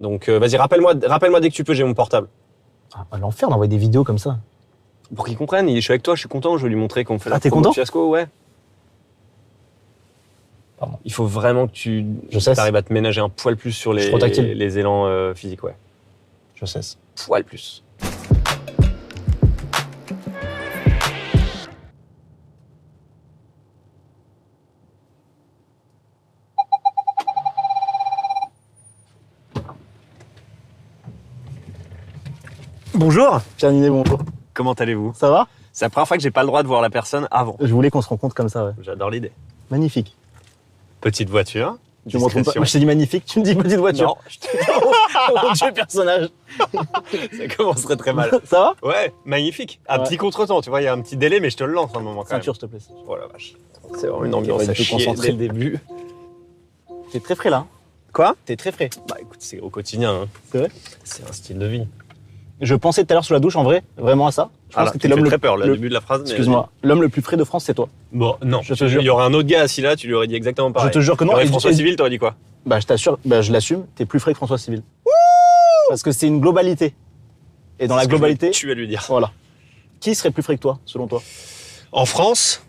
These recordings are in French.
Donc vas-y, rappelle-moi dès que tu peux, j'ai mon portable. Ah, l'enfer d'envoyer des vidéos comme ça. Pour qu'il comprenne, je suis avec toi, je suis content, je vais lui montrer qu'on fait la t'es promo content de Fiasco, ouais. Pardon. Il faut vraiment que tu arrives à te ménager un poil plus sur les élans physiques, ouais. Je cesse. Poil plus. Bonjour. Pierre Ninet, bonjour. Comment allez-vous? Ça va? C'est la première fois que j'ai pas le droit de voir la personne avant. Je voulais qu'on se rencontre comme ça, ouais. J'adore l'idée. Magnifique. Petite voiture. Tu me retrouves pas. Moi, je t'ai dit magnifique, tu me dis petite voiture. Non, je Oh mon Dieu, personnage. Ça commencerait très mal. Ça va? Ouais, magnifique. Un Ouais. petit contretemps, tu vois, il y a un petit délai, mais je te le lance un moment quand Ceinture, s'il te plaît. même. Oh la vache. C'est vraiment une ambiance Ouais, à tu peux chier concentrer. dès le début. T'es très frais là. Hein. Quoi? T'es très frais. Bah écoute, c'est au quotidien. Hein. C'est vrai? C'est un style de vie. Je pensais tout à l'heure sous la douche, en vrai, vraiment à ça. Je pense que t'es tu me l'homme fais le très peur, le début de la phrase. mais Excuse-moi, l'homme le plus frais de France, c'est toi. Bon, non. Je te jure. Il y aurait un autre gars assis là, tu lui aurais dit exactement pareil. Je te jure que non. Il y aurait Et- François et- Civil, t'aurais dit quoi? Bah, je t'assure, bah, je l'assume, t'es plus frais que François Civil. Parce que c'est une globalité. Et dans la globalité, Tu vas lui dire. voilà. Qui serait plus frais que toi, selon toi? En France?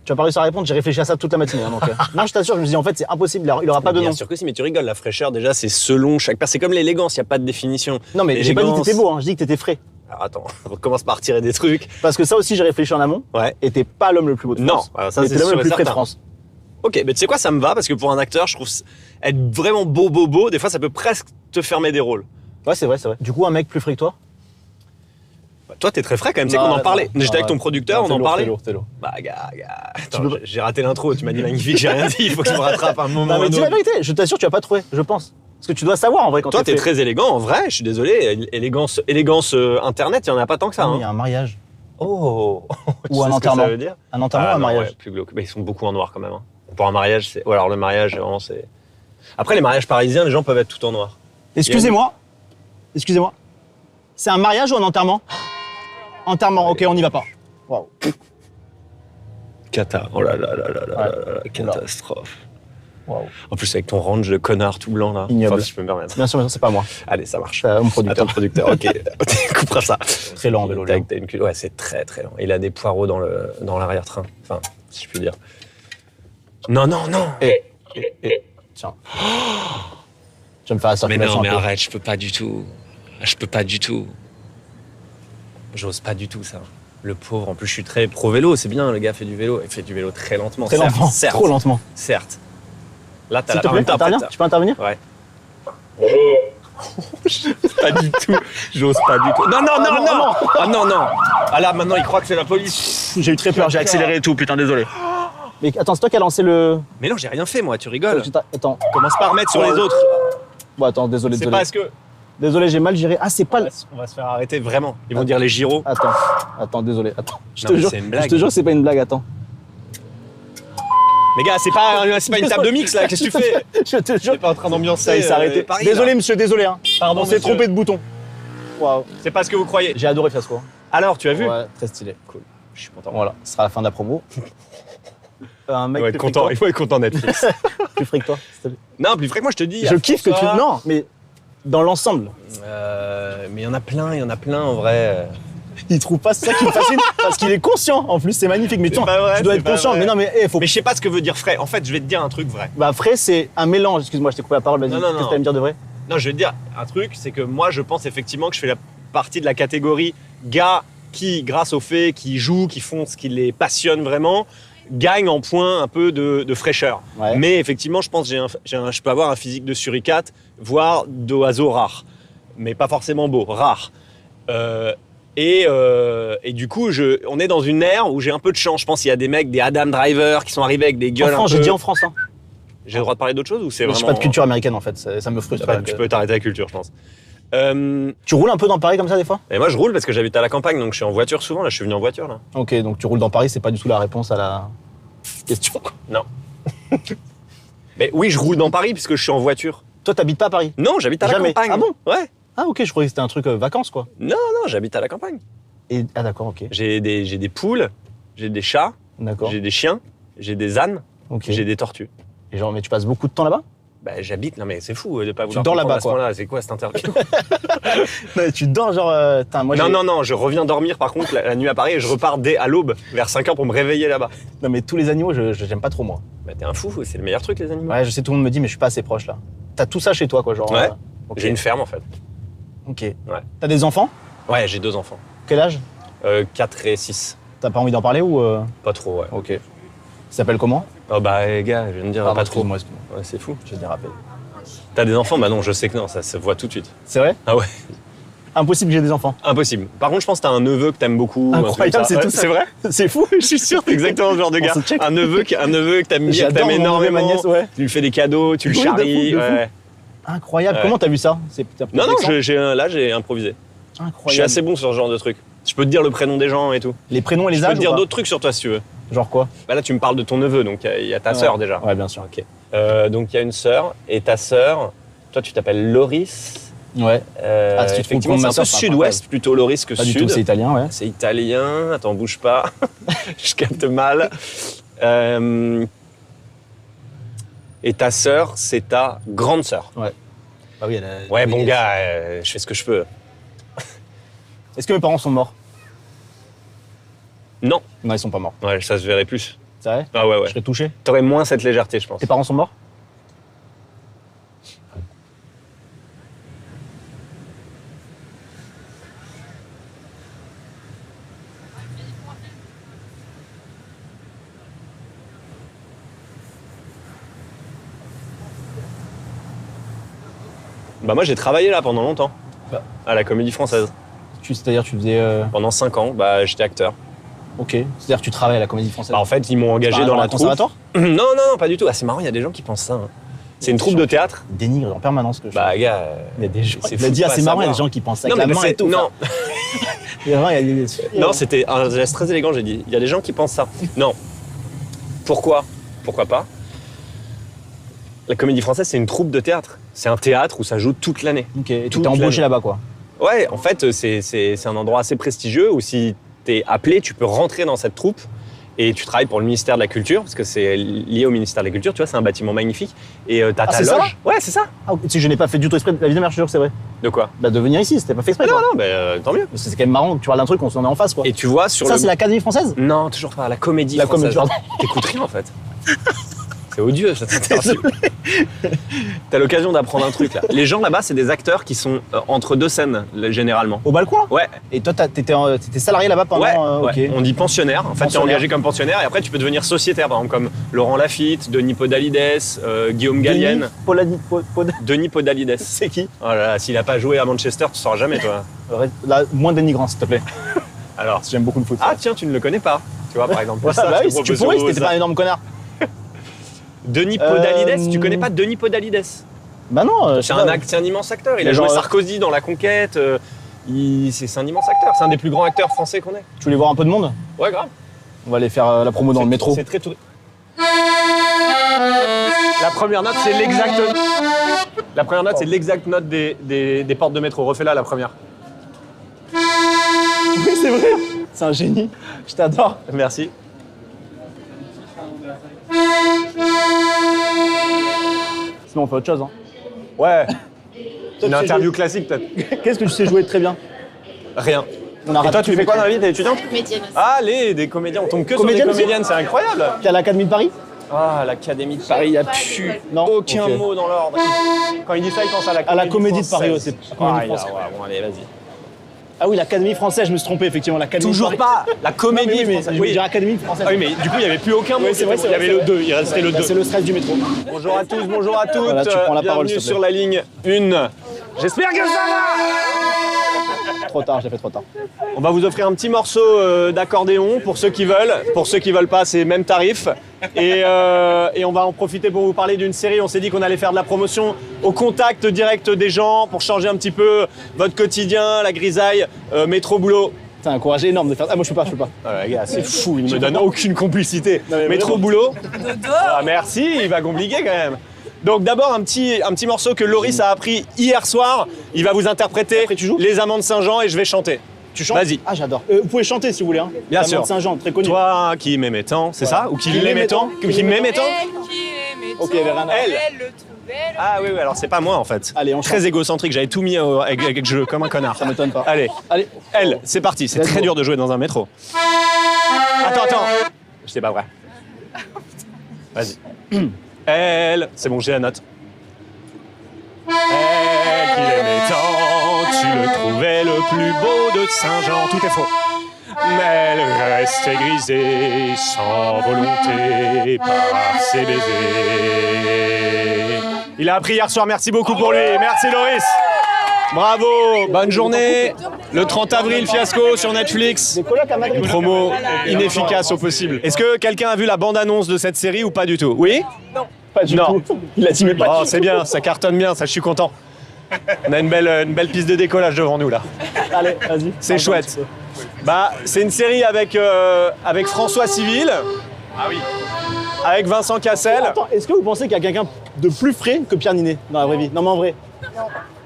Tu as pas réussi à répondre, j'ai réfléchi à ça toute la matinée. Hein, donc, non, je t'assure, je me dis en fait, c'est impossible, il aura pas de Bien nom. sûr que si, mais tu rigoles, la fraîcheur déjà, c'est selon chaque personne. C'est comme l'élégance, il n'y a pas de définition. Non, mais j'ai pas dit que L'élégance- t'étais beau, hein, je dis que t'étais frais. Alors attends, on commence par retirer des trucs. Parce que ça aussi, j'ai réfléchi en amont, Ouais. et t'es pas l'homme le plus beau de Non, France. alors ça, mais c'est t'es l'homme sûr le et plus frais de certain. France. Ok, mais tu sais quoi, ça me va parce que pour un acteur, je trouve être vraiment beau, des fois ça peut presque te fermer des rôles. Ouais, c'est vrai, c'est vrai. Du coup, un mec plus frais que toi? Bah, toi, t'es très frais quand même, tu sais Non, qu'on en non, parlait. non, J'étais avec ton ouais. producteur, Non, on en parlait. T'es lourd. Bah, gars. Attends, peux- j'ai raté l'intro, tu m'as dit magnifique, j'ai rien dit, il faut que je me rattrape un moment. Non, mais ou un dis la autre. vérité, je t'assure, tu vas pas trouver, je pense. Parce que tu dois savoir en vrai quand Toi, t'es frais. très élégant, en vrai, je suis désolé. Élégance internet, il y en a pas tant que ça. Non, Hein. mais il y a un mariage. Oh Tu Ou sais un ce que ça enterrement. veut dire? Un enterrement ou un non, mariage? ouais, plus glauque. Mais ils sont beaucoup en noir quand même. Hein. Pour un mariage, c'est. Ou alors le mariage, vraiment, c'est. Après, les mariages parisiens, les gens peuvent être tout en noir. Excusez-moi. Excusez-moi. C'est un mariage ou un enterrement? Enterrement, ok, on n'y va pas. Waouh. Cata. Oh là là là là là Ouais. là là, catastrophe. Waouh. En plus, avec ton range de connard tout blanc là. Ignoble. Enfin, si je peux me permettre. Bien sûr, c'est pas moi. Allez, ça marche. C'est un homme producteur. Attends, producteur, ok. Tu couperas ça. Très lent en vélo. T'as une ouais, c'est très très lent. Il a des poireaux dans l'arrière-train. Enfin, si je puis dire. Non. Tiens. Tu vas me faire la Mais circulation non, mais un peu. arrête, je peux pas du tout. Je peux pas du tout. J'ose pas du tout ça. Le pauvre, en plus je suis très pro vélo, c'est bien, le gars fait du vélo. Il fait du vélo très lentement. Très certes, lentement. Certes, Trop lentement. certes. Là, t'as S'il te en plaît, même temps, interviens. après, Tu peux intervenir? Ouais. Pas du tout. J'ose pas du tout. Non. Ah non. Ah là, maintenant, il croit que c'est la police. J'ai eu très peur, j'ai accéléré et tout, putain, désolé. Mais attends, c'est toi qui as lancé le. Mais non, j'ai rien fait, moi, tu rigoles. Attends. Commence pas à remettre sur les autres. Bon, attends, désolé, C'est désolé. parce que. Désolé, j'ai mal géré. Ah, c'est pas le. On va se faire arrêter, vraiment. Ils vont dire les gyros. Attends, désolé, attends. Je Non, te mais jure, c'est une blague. je te jure que c'est pas une blague, attends. Mais gars, c'est pas une table de mix, là, qu'est-ce que tu fais? Je te jure. T'es pas en train d'ambiancer. Ça, il s'est arrêté. Paris, Désolé, là. monsieur, désolé. Hein. Pardon, On s'est monsieur. trompé de bouton. Waouh. C'est pas ce que vous croyez. J'ai adoré Fiasco. Alors, tu as vu? Ouais, très stylé. Cool. Je suis content. Voilà, ce sera la fin de la promo. Un mec Il faut être content, il faut être content Netflix. plus frais que toi, s'il te plaît. Non, plus frais que moi, je te dis. Je kiffe que tu. Non, mais dans l'ensemble. Mais il y en a plein en vrai. Il trouve pas ça qui me fascine parce qu'il est conscient. En plus, c'est magnifique. Mais C'est pas vrai, tu dois c'est être pas conscient. vrai. Mais non, mais faut. Mais je sais pas ce que veut dire frais. En fait, je vais te dire un truc vrai. Bah, frais, c'est un mélange. Excuse-moi, je t'ai coupé la parole. Vas-y. Non, Qu'est-ce que t'allais me dire de vrai? Non, je vais te dire un truc, c'est que moi, je pense effectivement que je fais la partie de la catégorie gars qui, grâce au fait qu'ils jouent, qui font ce qui les passionne vraiment, gagnent en points un peu de fraîcheur. Ouais. Mais effectivement, je pense que je peux avoir un physique de suricate, voire d'oiseau rare. Mais pas forcément beau, rare. Et du coup, on est dans une ère où j'ai un peu de chance. Je pense qu'il y a des mecs, des Adam Driver, qui sont arrivés avec des En gueules France, un peu... j'ai dit en France. Hein. J'ai le droit de parler d'autre chose ou c'est Mais vraiment... j'ai pas de culture américaine en fait. Ça me frustre. Tu peux t'arrêter à la culture, je pense. Tu roules un peu dans Paris comme ça des fois? Et moi, je roule parce que j'habite à la campagne, donc je suis en voiture souvent. Là, je suis venu en voiture, là. Ok, donc tu roules dans Paris, c'est pas du tout la réponse à la question. quoi. Non. Mais oui, je roule dans Paris puisque je suis en voiture. Toi, t'habites pas à Paris? Non, j'habite à la Jamais. campagne. Ah bon? Ouais. Ah ok, je croyais que c'était un truc vacances quoi. Non, j'habite à la campagne. Ah d'accord, ok. J'ai des poules, j'ai des chats, D'accord. j'ai des chiens, j'ai des ânes, Ok. j'ai des tortues. Et genre, mais tu passes beaucoup de temps là-bas? Bah, j'habite, non mais c'est fou de pas vouloir dors comprendre là-bas, à ce point-là. C'est quoi cette interview? Non, mais tu dors genre. Moi, Non, je reviens dormir par contre la nuit à Paris et je repars dès à l'aube, vers 5h pour me réveiller là-bas. Non, mais tous les animaux, j'aime pas trop moi. Bah t'es un fou, c'est le meilleur truc les animaux. Ouais, je sais, tout le monde me dit, mais je suis pas assez proche là. T'as tout ça chez toi, quoi, genre. Ouais. Ok. J'ai une ferme en fait. Ok. Ouais. T'as des enfants? Ouais, j'ai 2 enfants. Quel âge? 4 et 6. T'as pas envie d'en parler ou. Pas trop, ouais. Ok. Il s'appelle comment? Oh bah les gars, je viens de dire Pardon, pas trop. excuse-moi. Ouais, c'est fou. J'ai dérapé. T'as des enfants? Bah non, je sais que non, ça se voit tout de suite. C'est vrai? Ah ouais. Impossible que j'ai des enfants. Impossible. Par contre, je pense que t'as un neveu que t'aimes beaucoup. un truc Incroyable, comme ça. c'est Ouais, tout ça. C'est vrai? C'est fou. Je suis sûr, t'es exactement ce genre de gars. On se check. Un neveu que t'aimes bien, que J'adore t'aimes mon neveu, énormément. ma nièce, ouais. Tu lui fais des cadeaux, tu le Oui, de fou, charries. de fou. Ouais. Incroyable. Ouais. Comment t'as vu ça? Non, là, j'ai improvisé. Incroyable. Je suis assez bon sur ce genre de truc. Je peux te dire le prénom des gens et tout. Les prénoms et les Je peux âges? te dire ou pas d'autres trucs sur toi si tu veux. Genre quoi? Bah là, tu me parles de ton neveu, donc il y a ta sœur déjà. Ouais, bien sûr. Ok. Donc il y a une sœur, et ta sœur, toi tu t'appelles Loris. Ouais. Si tu te Effectivement, rends compte, c'est ma un peu sœur, c'est sud-ouest plutôt Loris que Pas du sud. tout, c'est italien, ouais. C'est italien. Attends, bouge pas. Je capte mal. Et ta sœur, c'est ta grande sœur. Ouais. Bah oui, elle a... Ouais, oui, bon elle- gars, je fais ce que je peux. Est-ce que mes parents sont morts? Non. Non, ils sont pas morts. Ouais, ça se verrait plus. C'est vrai? Ah ouais, Je ouais. serais touché. T'aurais moins cette légèreté, je pense. Tes parents sont morts? Bah moi, j'ai travaillé là pendant longtemps. Bah. À la Comédie Française. C'est-à-dire, tu faisais. Pendant 5 ans, bah j'étais acteur. Ok. C'est-à-dire, tu travailles à la Comédie Française. Bah, en fait, ils m'ont engagé Bah, dans dans la un troupe. conservatoire? Non, pas du tout. Ah, c'est marrant, il y a des gens qui pensent ça. Hein. C'est une troupe de théâtre. Ils dénigrent en permanence que je Bah, gars. Il y a des gens. c'est Il fou a dit, de ah, pas c'est marrant, il y a des savoir. gens qui pensent ça Non, avec mais la main et tout. non, Il y a des... non, c'était un geste très élégant, j'ai dit. Il y a des gens qui pensent ça. Non. Pourquoi? Pourquoi pas? La Comédie Française, c'est une troupe de théâtre. C'est un théâtre où ça joue toute l'année. Ok, et tu Toute t'es embauché l'année. là-bas, quoi. Ouais, en fait, c'est un endroit assez prestigieux où si t'es appelé, tu peux rentrer dans cette troupe et tu travailles pour le ministère de la Culture, parce que c'est lié au ministère de la Culture, tu vois, c'est un bâtiment magnifique. Et t'as ta c'est ça? loge. Ouais, c'est ça. Ah, tu sais, je n'ai pas fait du tout exprès. La vie de mère, je suis sûr que c'est vrai. De quoi? Bah, de venir ici, c'était pas fait exprès. Non, quoi. non, bah, tant mieux. Parce que c'est quand même marrant que tu parles d'un truc, on s'en est en face, quoi. Et tu vois, sur Ça, le. c'est l'Académie française? Non, toujours pas, la Comédie La Française. Comédie, pardon. T'écoutes rien, en fait. C'est odieux, cette interview. T'as l'occasion d'apprendre un truc, là. Les gens là-bas, c'est des acteurs qui sont entre deux scènes, généralement. Au balcon? Ouais, Et toi, t'étais salarié là-bas pendant. ouais, ouais. Ok. On dit pensionnaire. En fait, tu es Pensionnaire. engagé comme pensionnaire et après, tu peux devenir sociétaire, par exemple, comme Laurent Lafitte, Denis Podalides, Guillaume Gallienne. Denis Podalides. C'est qui? Oh là là, s'il a pas joué à Manchester, tu sauras jamais, toi. Là, moins dénigrant, s'il te plaît. Alors. J'aime beaucoup le foot. Ah, tiens, tu ne le connais pas. Tu vois, par exemple. Ouais, ça, bah je oui, te si tu propose pourrais, au si t'étais pas un énorme connard. Denis Podalides, tu connais pas Denis Podalides? Bah non, C'est un immense acteur. Il Mais a joué genre, Sarkozy dans La Conquête. C'est un immense acteur. C'est un des plus grands acteurs français qu'on ait. Tu voulais voir un peu de monde? Ouais, grave. On va aller faire la promo dans le métro. C'est très touriste. La première note, c'est l'exacte. La première note, c'est l'exacte note des portes de métro. Refais-la, la première. Oui, c'est vrai. C'est un génie. Je t'adore. Merci. Sinon, on fait autre chose. Hein. Ouais. Toi, Une tu sais interview classique, peut-être. Qu'est-ce que tu sais jouer très bien? Rien. On a Et toi, tu fais quoi dans la vie? T'es étudiante? Comédienne aussi. Allez, des comédiens. On tombe que sur des Comédienne aussi comédiennes, c'est incroyable. T'es à l'Académie de Paris? Ah, l'Académie de Paris, il n'y a plus Non. aucun Ok. mot dans l'ordre. Quand il dit ça, il pense à la Comédie À la Comédie de Paris, Française. ouais, c'est Comédie Ah, Française. ouais, bon, allez, vas-y. Ah oui, l'Académie française, je me suis trompé, effectivement. L'Académie Toujours de Paris. pas la Non, Comédie mais oui, mais Française. je veux dire Académie française. Ah oui, mais du coup, il n'y avait plus aucun mot. Oui, c'est vrai, Il y avait le 2, il restait le Bah, 2. c'est le stress du métro. Bonjour à tous, bonjour à toutes. Voilà, tu prends la parole, Bienvenue s'il te plaît. sur la ligne 1. J'espère que ça va. Trop tard, j'ai fait trop tard. On va vous offrir un petit morceau d'accordéon pour ceux qui veulent. Pour ceux qui veulent pas, c'est même tarif. Et on va en profiter pour vous parler d'une série. On s'est dit qu'on allait faire de la promotion au contact direct des gens pour changer un petit peu votre quotidien, la grisaille, métro boulot. C'est un courage énorme de faire. Ah, moi, je peux pas, je peux pas. Ah, les gars, c'est fou, il me donne aucune complicité. Non, mais Métro vraiment. boulot. Ah, merci, il va compliquer quand même. Donc d'abord un petit morceau que Loris a appris hier soir. Il va vous interpréter Après, tu joues Les Amants de Saint-Jean et je vais chanter. Tu chantes? Vas-y. Ah, j'adore. Vous pouvez chanter si vous voulez. Hein. Bien La sûr. main de Saint-Jean, très connu. Toi qui m'aimais tant, c'est ça? Ou qui l'aimait tant? Qui m'aimait tant? Ok, Verena. Elle. Elle le trouvait. Ah oui, oui, alors c'est pas moi en fait. Allez, on Très chante. égocentrique, j'avais tout mis avec jeu, comme un connard. Ça m'étonne pas. Allez, Allez. elle, c'est parti, c'est Let's très go. dur de jouer dans un métro. Attends. C'est pas vrai. Vas-y. Elle, c'est bon, j'ai la note. Elle qui l'aimait tant, tu le trouvais le plus beau de Saint-Jean. Tout est faux. Mais elle restait grisée, sans volonté, par ses baisers. Il a appris hier soir, merci beaucoup pour lui. Merci Loris. Bravo, bonne journée. Le 30 avril, fiasco sur Netflix. Des colocs à Madrid. Une promo inefficace au possible. Est-ce que quelqu'un a vu la bande-annonce de cette série ou pas du tout? Oui? Pas du Non. tout. Il a dit mais pas Oh, du c'est bien, ça cartonne bien, ça je suis content. On a une belle piste de décollage devant nous là. tout. Allez, vas-y. C'est Pardon, chouette. un petit peu. Bah, c'est une série avec François Civil. Ah oui. Avec Vincent Cassel. Attends, est-ce que vous pensez qu'il y a quelqu'un de plus frais que Pierre Ninet dans la vraie vie? Non, mais en vrai.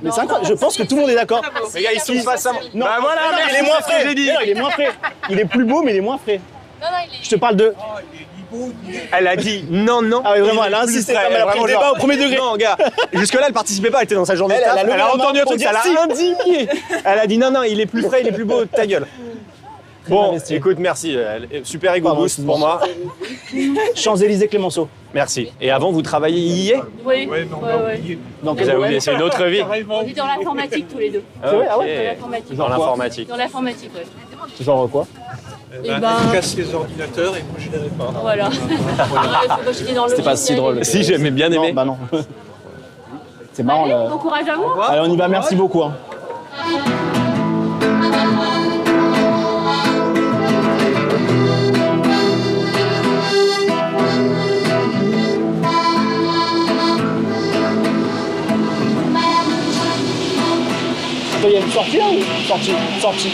Mais c'est incroyable, je pense que tout le monde est d'accord. Les gars, ils sont face à moi. Non, Bah voilà, non, merci, il est moins c'est ce que frais. j'ai dit. Non, il est moins frais. Il est plus beau, mais il est moins frais. Non, non, il est. Je te parle de. Elle a dit non. Ah oui, vraiment, elle a Il est plus insisté. frais, Elle a pris vraiment le débat genre, au premier degré. Non, gars, jusque-là, elle participait pas, elle était dans sa journée de Elle, taf. elle a levé Elle a la main entendu un pour truc, dire elle a si. indigné. Elle a dit non, il est plus frais, il est plus beau, ta gueule. Bon, investi. écoute, merci. Super ego Pardon, boost pour moi. Champs-Élysées Clémenceau. Merci. Et avant, vous travailliez hier? Oui, Dans Vous quel avez domaine? oublié, c'est une autre vie. On est dans l'informatique tous les deux. C'est vrai, ah ouais. Dans l'informatique. Dans l'informatique. Dans l'informatique, ouais. Genre quoi? Et ben, casse les ordinateurs et moi je n'irai pas. voilà. Moi, j'étais dans le C'était pas si logiciel. drôle. Si, j'aimais bien Non, aimé. bah non. C'est marrant Allez, là. bon courage à vous. Allez, on y va, merci beaucoup. Hein. Il y a une sortie là ou sortie.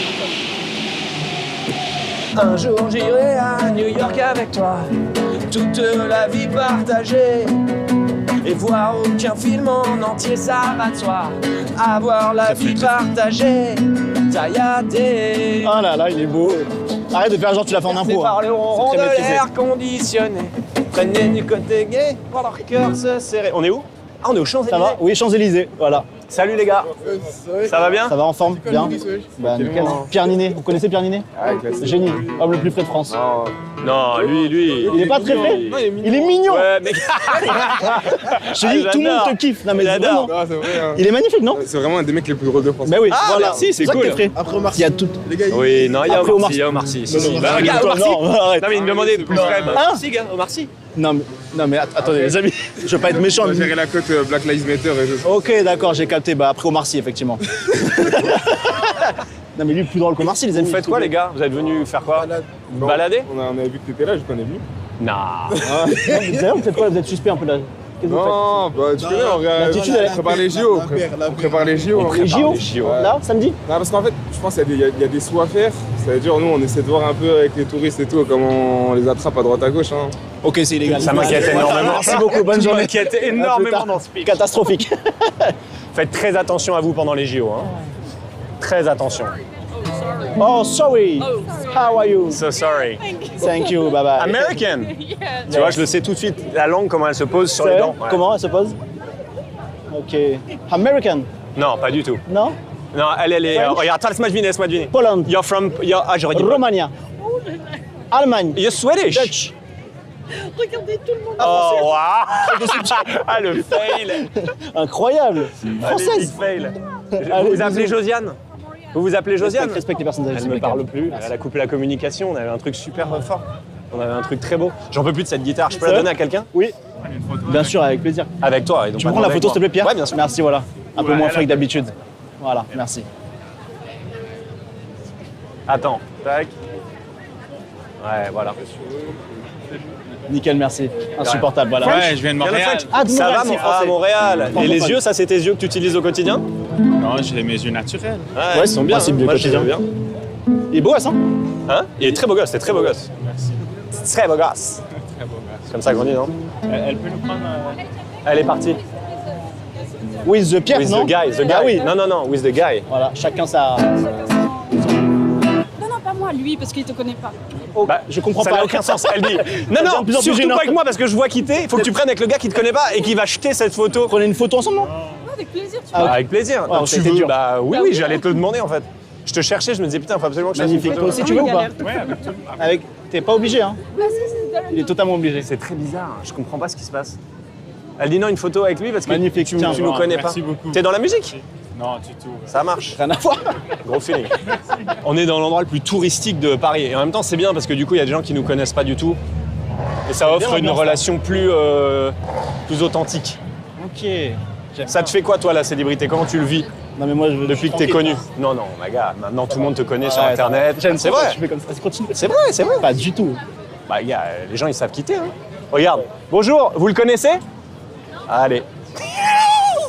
Un jour j'irai à New York avec toi, toute la vie partagée. Et voir aucun film en entier, ça va de soi. Avoir la vie partagée, tailladée. Ah là là, il est beau. Arrête de faire genre tu l'as fait en C'est impro. par le C'est ronron très de maîtrisé. l'air conditionné. Prenez du côté gay pour leur cœur se serrer. On est où? Ah, on est au Champs-Élysées. Ça va? Oui, Champs-Élysées, voilà. Salut les gars. Ça va bien? Ça va en forme? Bien. Bah nickel. Pierre Ninet, vous connaissez Pierre Ninet? Génie, homme le plus frais de France. Non, lui. Il est pas très frais? Il est mignon. Ouais, mais. Je te dis, tout le monde te kiffe. Non mais J'adore. vraiment. Ah, c'est vrai, hein. Il est magnifique, non? C'est vraiment un des mecs les plus drôles de France. Bah oui, Ah, voilà. merci, c'est ça que cool. t'es frais. Après Omar Il y a tout. Les gars, Oui, non, il y a Après, Omar Omar Sy. Il y a Omar Sy. Si, si. non, Bah, non, regarde, Toi, Omar Sy. non, arrête. Non, mais il me demandait plus frais. Hein? Omar Sy, gars, Omar Sy. Non mais attendez les amis, je veux pas être méchant. on va gérer la cote Black Lives Matter et je... Ok d'accord, j'ai capté. Bah après Omar Sy effectivement. Non mais lui plus drôle qu'Omar Sy les amis. Vous faites quoi, les gars? Vous êtes venus faire quoi? Bon, Balader? on avait vu que t'étais là, je connais venu. Non. D'ailleurs vous faites quoi? Vous êtes suspect un peu là. Qu'est-ce que vous faites? Non, bah tu connais, on L'attitude, elle est- on prépare les JO. On prépare les JO. Les JO, les JO. là, samedi? Non, parce qu'en fait, je pense qu'il y a des sous à faire. C'est-à-dire, nous, on essaie de voir un peu avec les touristes et tout, comment on les attrape à droite à gauche. Hein. Ok, c'est illégal. Ça m'inquiète énormément. Merci beaucoup, bonne Ça journée. m'inquiète À plus énormément tard. dans ce speech. Catastrophique. Faites très attention à vous pendant les JO. Hein. Très attention. Oh, sorry. How are you? So sorry. Thank you, bye bye. American. Tu vois, je le sais tout de suite. La langue, comment elle se pose sur C'est les vrai? dents. Ouais. Comment elle se pose? Ok. American? Non, pas du tout. Non? Non, elle est. French? Regarde, attends, laisse-moi deviner, laisse-moi deviner. Poland. You're from. Ah, j'aurais dit. Romania. Allemagne. You're Swedish. Dutch. Oh, waouh. Ah, le fail. Incroyable. Allez, Française. big fail. Allez, Vous vous appelez bisous. Josiane? Vous vous appelez Josiane? Respecte les personnes âgées. Elle ne me parle plus. Elle a coupé la communication. On avait un truc super fort. On avait un truc très beau. J'en peux plus de cette guitare. Je peux C'est la vrai donner à quelqu'un? Oui. Bien sûr, avec plaisir. Avec toi. Et donc Tu me prends la photo, s'il te plaît, Pierre? Ouais, bien sûr. Merci, voilà. Un peu moins frais que d'habitude. Voilà, merci. Attends. Tac. Ouais, voilà. Nickel, merci. Insupportable, voilà. Ouais, je viens de Montréal. Ah, de Ça Montréal, va, c'est mon français. Montréal. Et les Francophone. yeux, ça, c'est tes yeux que tu utilises au quotidien? Non, j'ai mes yeux naturels. Ouais, ils sont bien, c'est hein. mieux Moi, je quotidien. les aime bien. Il est beau, ça? Hein? Il est très beau gosse, c'est très beau gosse. Merci. Très beau gosse. Très beau, merci. C'est comme ça qu'on dit, non? Elle peut nous prendre. Elle est partie. With the Pierre, With non? the guy, the guy. Ah oui. Non, with the guy. Voilà, chacun sa... moi, lui, parce qu'il te connaît pas. Bah, je comprends ça pas. n'a aucun sens. Elle dit non, devient non, de plus en plus surtout gênant. pas avec moi parce que je vois quitter. Il faut que tu prennes avec le gars qui te connaît pas et qui va jeter cette photo. Prenez une photo ensemble, non? Ouais, avec plaisir, tu Ah, vois. Avec plaisir. Ouais, Non, ça tu a été veux dur. Bah oui, Bah oui, oui. j'allais te le demander en fait. Je te cherchais, je me disais putain, faut absolument que je fasse une Magnifique. photo. Toi aussi, tu Non, veux il ou pas? galère. Ouais, avec tout. Avec... T'es pas obligé, hein? Bah, si, Il est totalement obligé. C'est très bizarre. Je comprends pas ce qui se passe. Elle dit non, une photo avec lui parce que Magnifique, tu tiens. nous connais pas. Merci beaucoup. T'es dans la musique? Non, du tout. Ça marche. Rien à voir. Gros feeling. On est dans l'endroit le plus touristique de Paris. Et en même temps, c'est bien parce que du coup, il y a des gens qui nous connaissent pas du tout. Et ça offre bien une l'ambiance, relation plus authentique. Ok. J'aime Ça te fait quoi, toi, la célébrité? Comment tu le vis Non, mais moi, je veux. depuis que t'es connu? Non, non, ma gars, maintenant tout le monde te connaît sur Ouais, Internet. J'aime C'est ça, vrai. Tu fais comme ça. Continue. C'est vrai, c'est vrai. Pas du tout. Bah, gars, les gens, ils savent quitter. Hein. Regarde. Bonjour, vous le connaissez? Allez.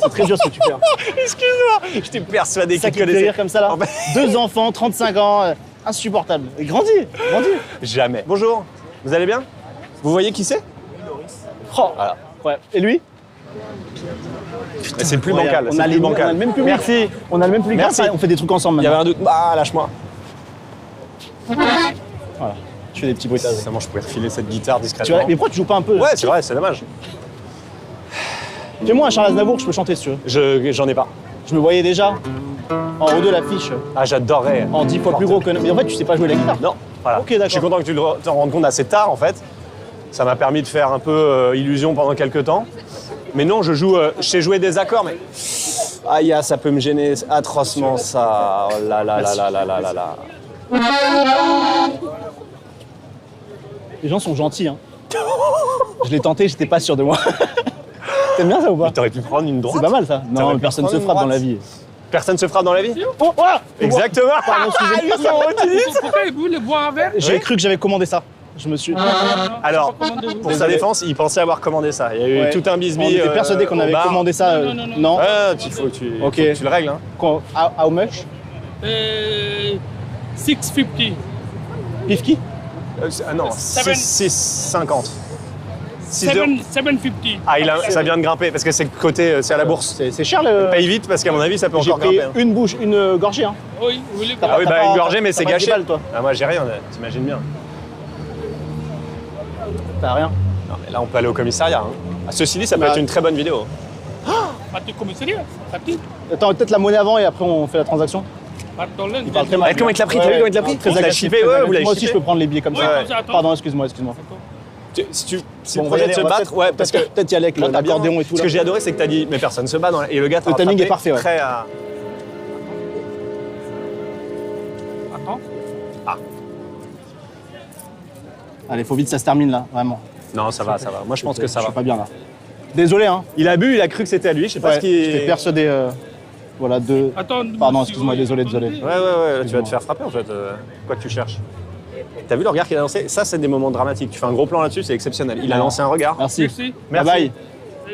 C'est très dur ce que tu fais. hein. Excuse-moi. J'étais persuadé Ça qu'il qui te te fait connaissait. rire comme ça là. En fait- 2 enfants, 35 ans, insupportable. Et grandis, grandis. Jamais. Bonjour. Vous allez bien? Vous voyez qui c'est? Oh, Voilà. ouais. Et lui? Mais c'est plus Regarde, bancal. on c'est a, plus les, on a bancal. le même public. Merci. On a le même public. Merci. On fait des trucs ensemble Il y avait maintenant. un doute. Bah, lâche-moi. Voilà. Je fais des petits bruitages. Sinon, je pourrais refiler cette guitare Tu discrètement. vois, mais pourquoi tu joues pas un peu? Ouais, c'est vrai, c'est dommage. Fais-moi un Charles Aznavour, je peux chanter si tu veux. J'en ai pas. Je me voyais déjà en haut de l'affiche, Ah, j'adorerais. en 10 fois plus gros que. Mais en fait, tu sais pas jouer la guitare. Non. Voilà. Ok, d'accord. Je suis content que tu t'en rendes compte assez tard, en fait. Ça m'a permis de faire un peu illusion pendant quelques temps. Mais non, je sais jouer des accords, mais. Aïe, ça peut me gêner atrocement, ça. Oh là là là là là là là là. Les gens sont gentils, hein. Je l'ai tenté, j'étais pas sûr de moi. T'aimes bien ça ou pas? T'aurais pu prendre une droite. C'est pas mal ça. T'aurais Non, pu personne prendre se une frappe dans droite. la vie. Personne se frappe dans la vie? Oh, voilà. Exactement. Pardon, excusez-moi. Ils sont autistes. Pourquoi vous voulez boire un verre? J'avais cru que j'avais commandé ça. Je me suis. Alors, pour sa Désolé. défense, il pensait avoir commandé ça. Il y a eu Ouais. tout un bisbis. On était persuadés qu'on au avait bar. commandé ça. Non. Ah, faut que tu le règles. Hein. How much? 650. Pifki? Ah non, Seven. 6,50. 6 euros. 750. Ah, ça vient de grimper parce que c'est côté, c'est à la bourse. C'est cher le. Paye vite parce qu'à mon avis, ça peut J'ai encore pris grimper. Hein. une gorgée. Hein. Oui, vous voulez T'as boire? Ah oui, t'as bah pas- une gorgée, mais t'as c'est pas 10 gâché. balles, toi. Ah, moi, j'ai rien, t'imagines bien. T'as rien. Non, mais là, on peut aller au commissariat. Hein. Ah, ceci dit, ça peut Bah. être une très bonne vidéo. Parti commissariat. Parti. Attends, peut-être la monnaie avant et après on fait la transaction. Pardon. Il parle très mal. Comment il te l'a pris? T'as vu comment il te l'a pris? Très Il t'a agressif, chippé, très ouais, agressif. vous l'avez Moi aussi, chippé. je peux prendre les billets comme Oui, ça. comme ça, attends. Pardon, excuse-moi. Si tu Bon, on va projettes y aller, se on va battre, ouais, parce que peut-être y aller avec Moi, t'as bien- l'accordéon et tout. Ce là. que j'ai adoré, c'est que t'as dit, mais personne se bat dans la... Et le gars t'a Le timing rattrapé, est parfait, ouais. prêt à... Attends. Allez, faut vite, ça se termine là, vraiment. Non, ça va, ça va. Moi, je pense que ça Je va. suis pas bien là. Désolé, hein. Il a bu, il a cru que c'était à lui. Je sais pas Ouais, ce qui. j'étais persuadé. Voilà, de. Attends. Pardon, si excuse-moi, vous- désolé. Ouais, là, tu vas te faire frapper en fait. Quoi que tu cherches. T'as vu le regard qu'il a lancé? Ça, c'est des moments dramatiques. Tu fais un gros plan là-dessus, c'est exceptionnel. Il a lancé un regard. Merci. Merci. Bye bye.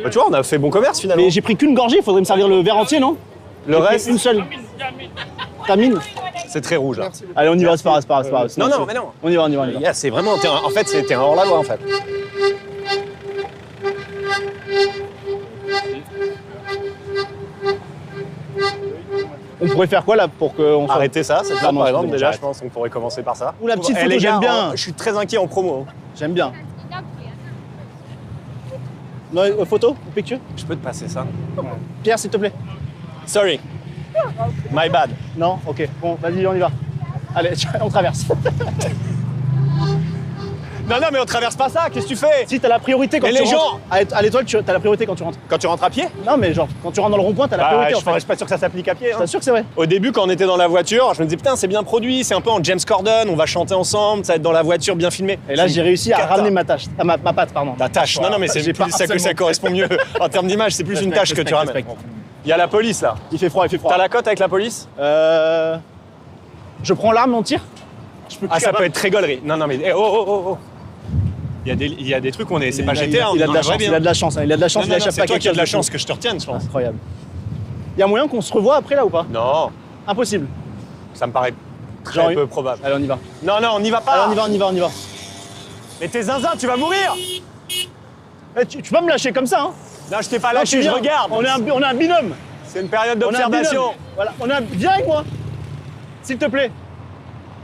Bah, tu vois, on a fait bon commerce finalement. Mais j'ai pris qu'une gorgée, il faudrait me servir le verre entier, non? Le J'ai pris reste, une seule. Jamie. Ta mine? c'est très rouge là. Allez, on y va, c'est pas grave, c'est pas grave, c'est pas grave. Non, Sinon, non, mais non. On y va, on y va, on y Les va. gars, c'est vraiment. En fait, c'était un hors-la-loi en fait. On pourrait faire quoi là pour qu'on soit. Arrêtez ça, cette Ah part non, par excusez-moi, exemple. Déjà, j'arrête. je pense qu'on pourrait commencer par ça. Ou la petite Eh, photo, les gars, j'aime bien. Je suis très inquiet en promo. Hein. J'aime bien. Non, photo ou picture? Je peux te passer ça? Pierre, s'il te plaît. Sorry. My bad. Non? Ok. Bon, vas-y, on y va. Allez, on traverse. Non, mais on traverse pas ça. Qu'est-ce que tu fais? Si, t'as la priorité quand Mais tu les rentres. À l'étoile, t'as la priorité quand tu rentres. Quand tu rentres à pied? Non, mais genre, quand tu rentres dans le rond-point, t'as la priorité je en fait. suis pas sûr que ça s'applique à pied. Hein. T'es sûr que c'est vrai? Au début, quand on était dans la voiture, je me disais putain, c'est bien produit, c'est un peu en James Corden, on va chanter ensemble, ça va être dans la voiture bien filmé. Et là, j'ai réussi à Cata. ramener ma tâche. Ah, ma patte, pardon. Ta tâche. Non, mais c'est J'ai plus pas ça que ça harcèlement. correspond mieux. En termes d'image, c'est plus une tâche que tu ramènes. Respecte. Il y a la police là. Il fait froid, il fait froid. T'as la cote avec la police? Je prends l'arme, on tire. Je peux Ah, ça peut être très gaulerie. Non, mais oh. Il y a des trucs où on est. C'est pas GTA, on Il est a dans de la la vraie chance, vie. il a de la chance, il a de la chance, il Non, échappe c'est pas toi quelque qui as de la chose chance que je te retienne, je pense. Incroyable. Il y a moyen qu'on se revoie après là ou pas? Non, Impossible. ça me paraît très Genre, peu probable. Allez, on y va. Non, on n'y va pas. Allez, on y va. Mais t'es zinzin, tu vas mourir. Eh, tu peux pas me lâcher comme ça, hein? Non, je t'ai pas Non, lâché, je viens. regarde. On est un binôme. C'est une période On est un d'observation. binôme. Voilà, viens avec moi. S'il te plaît.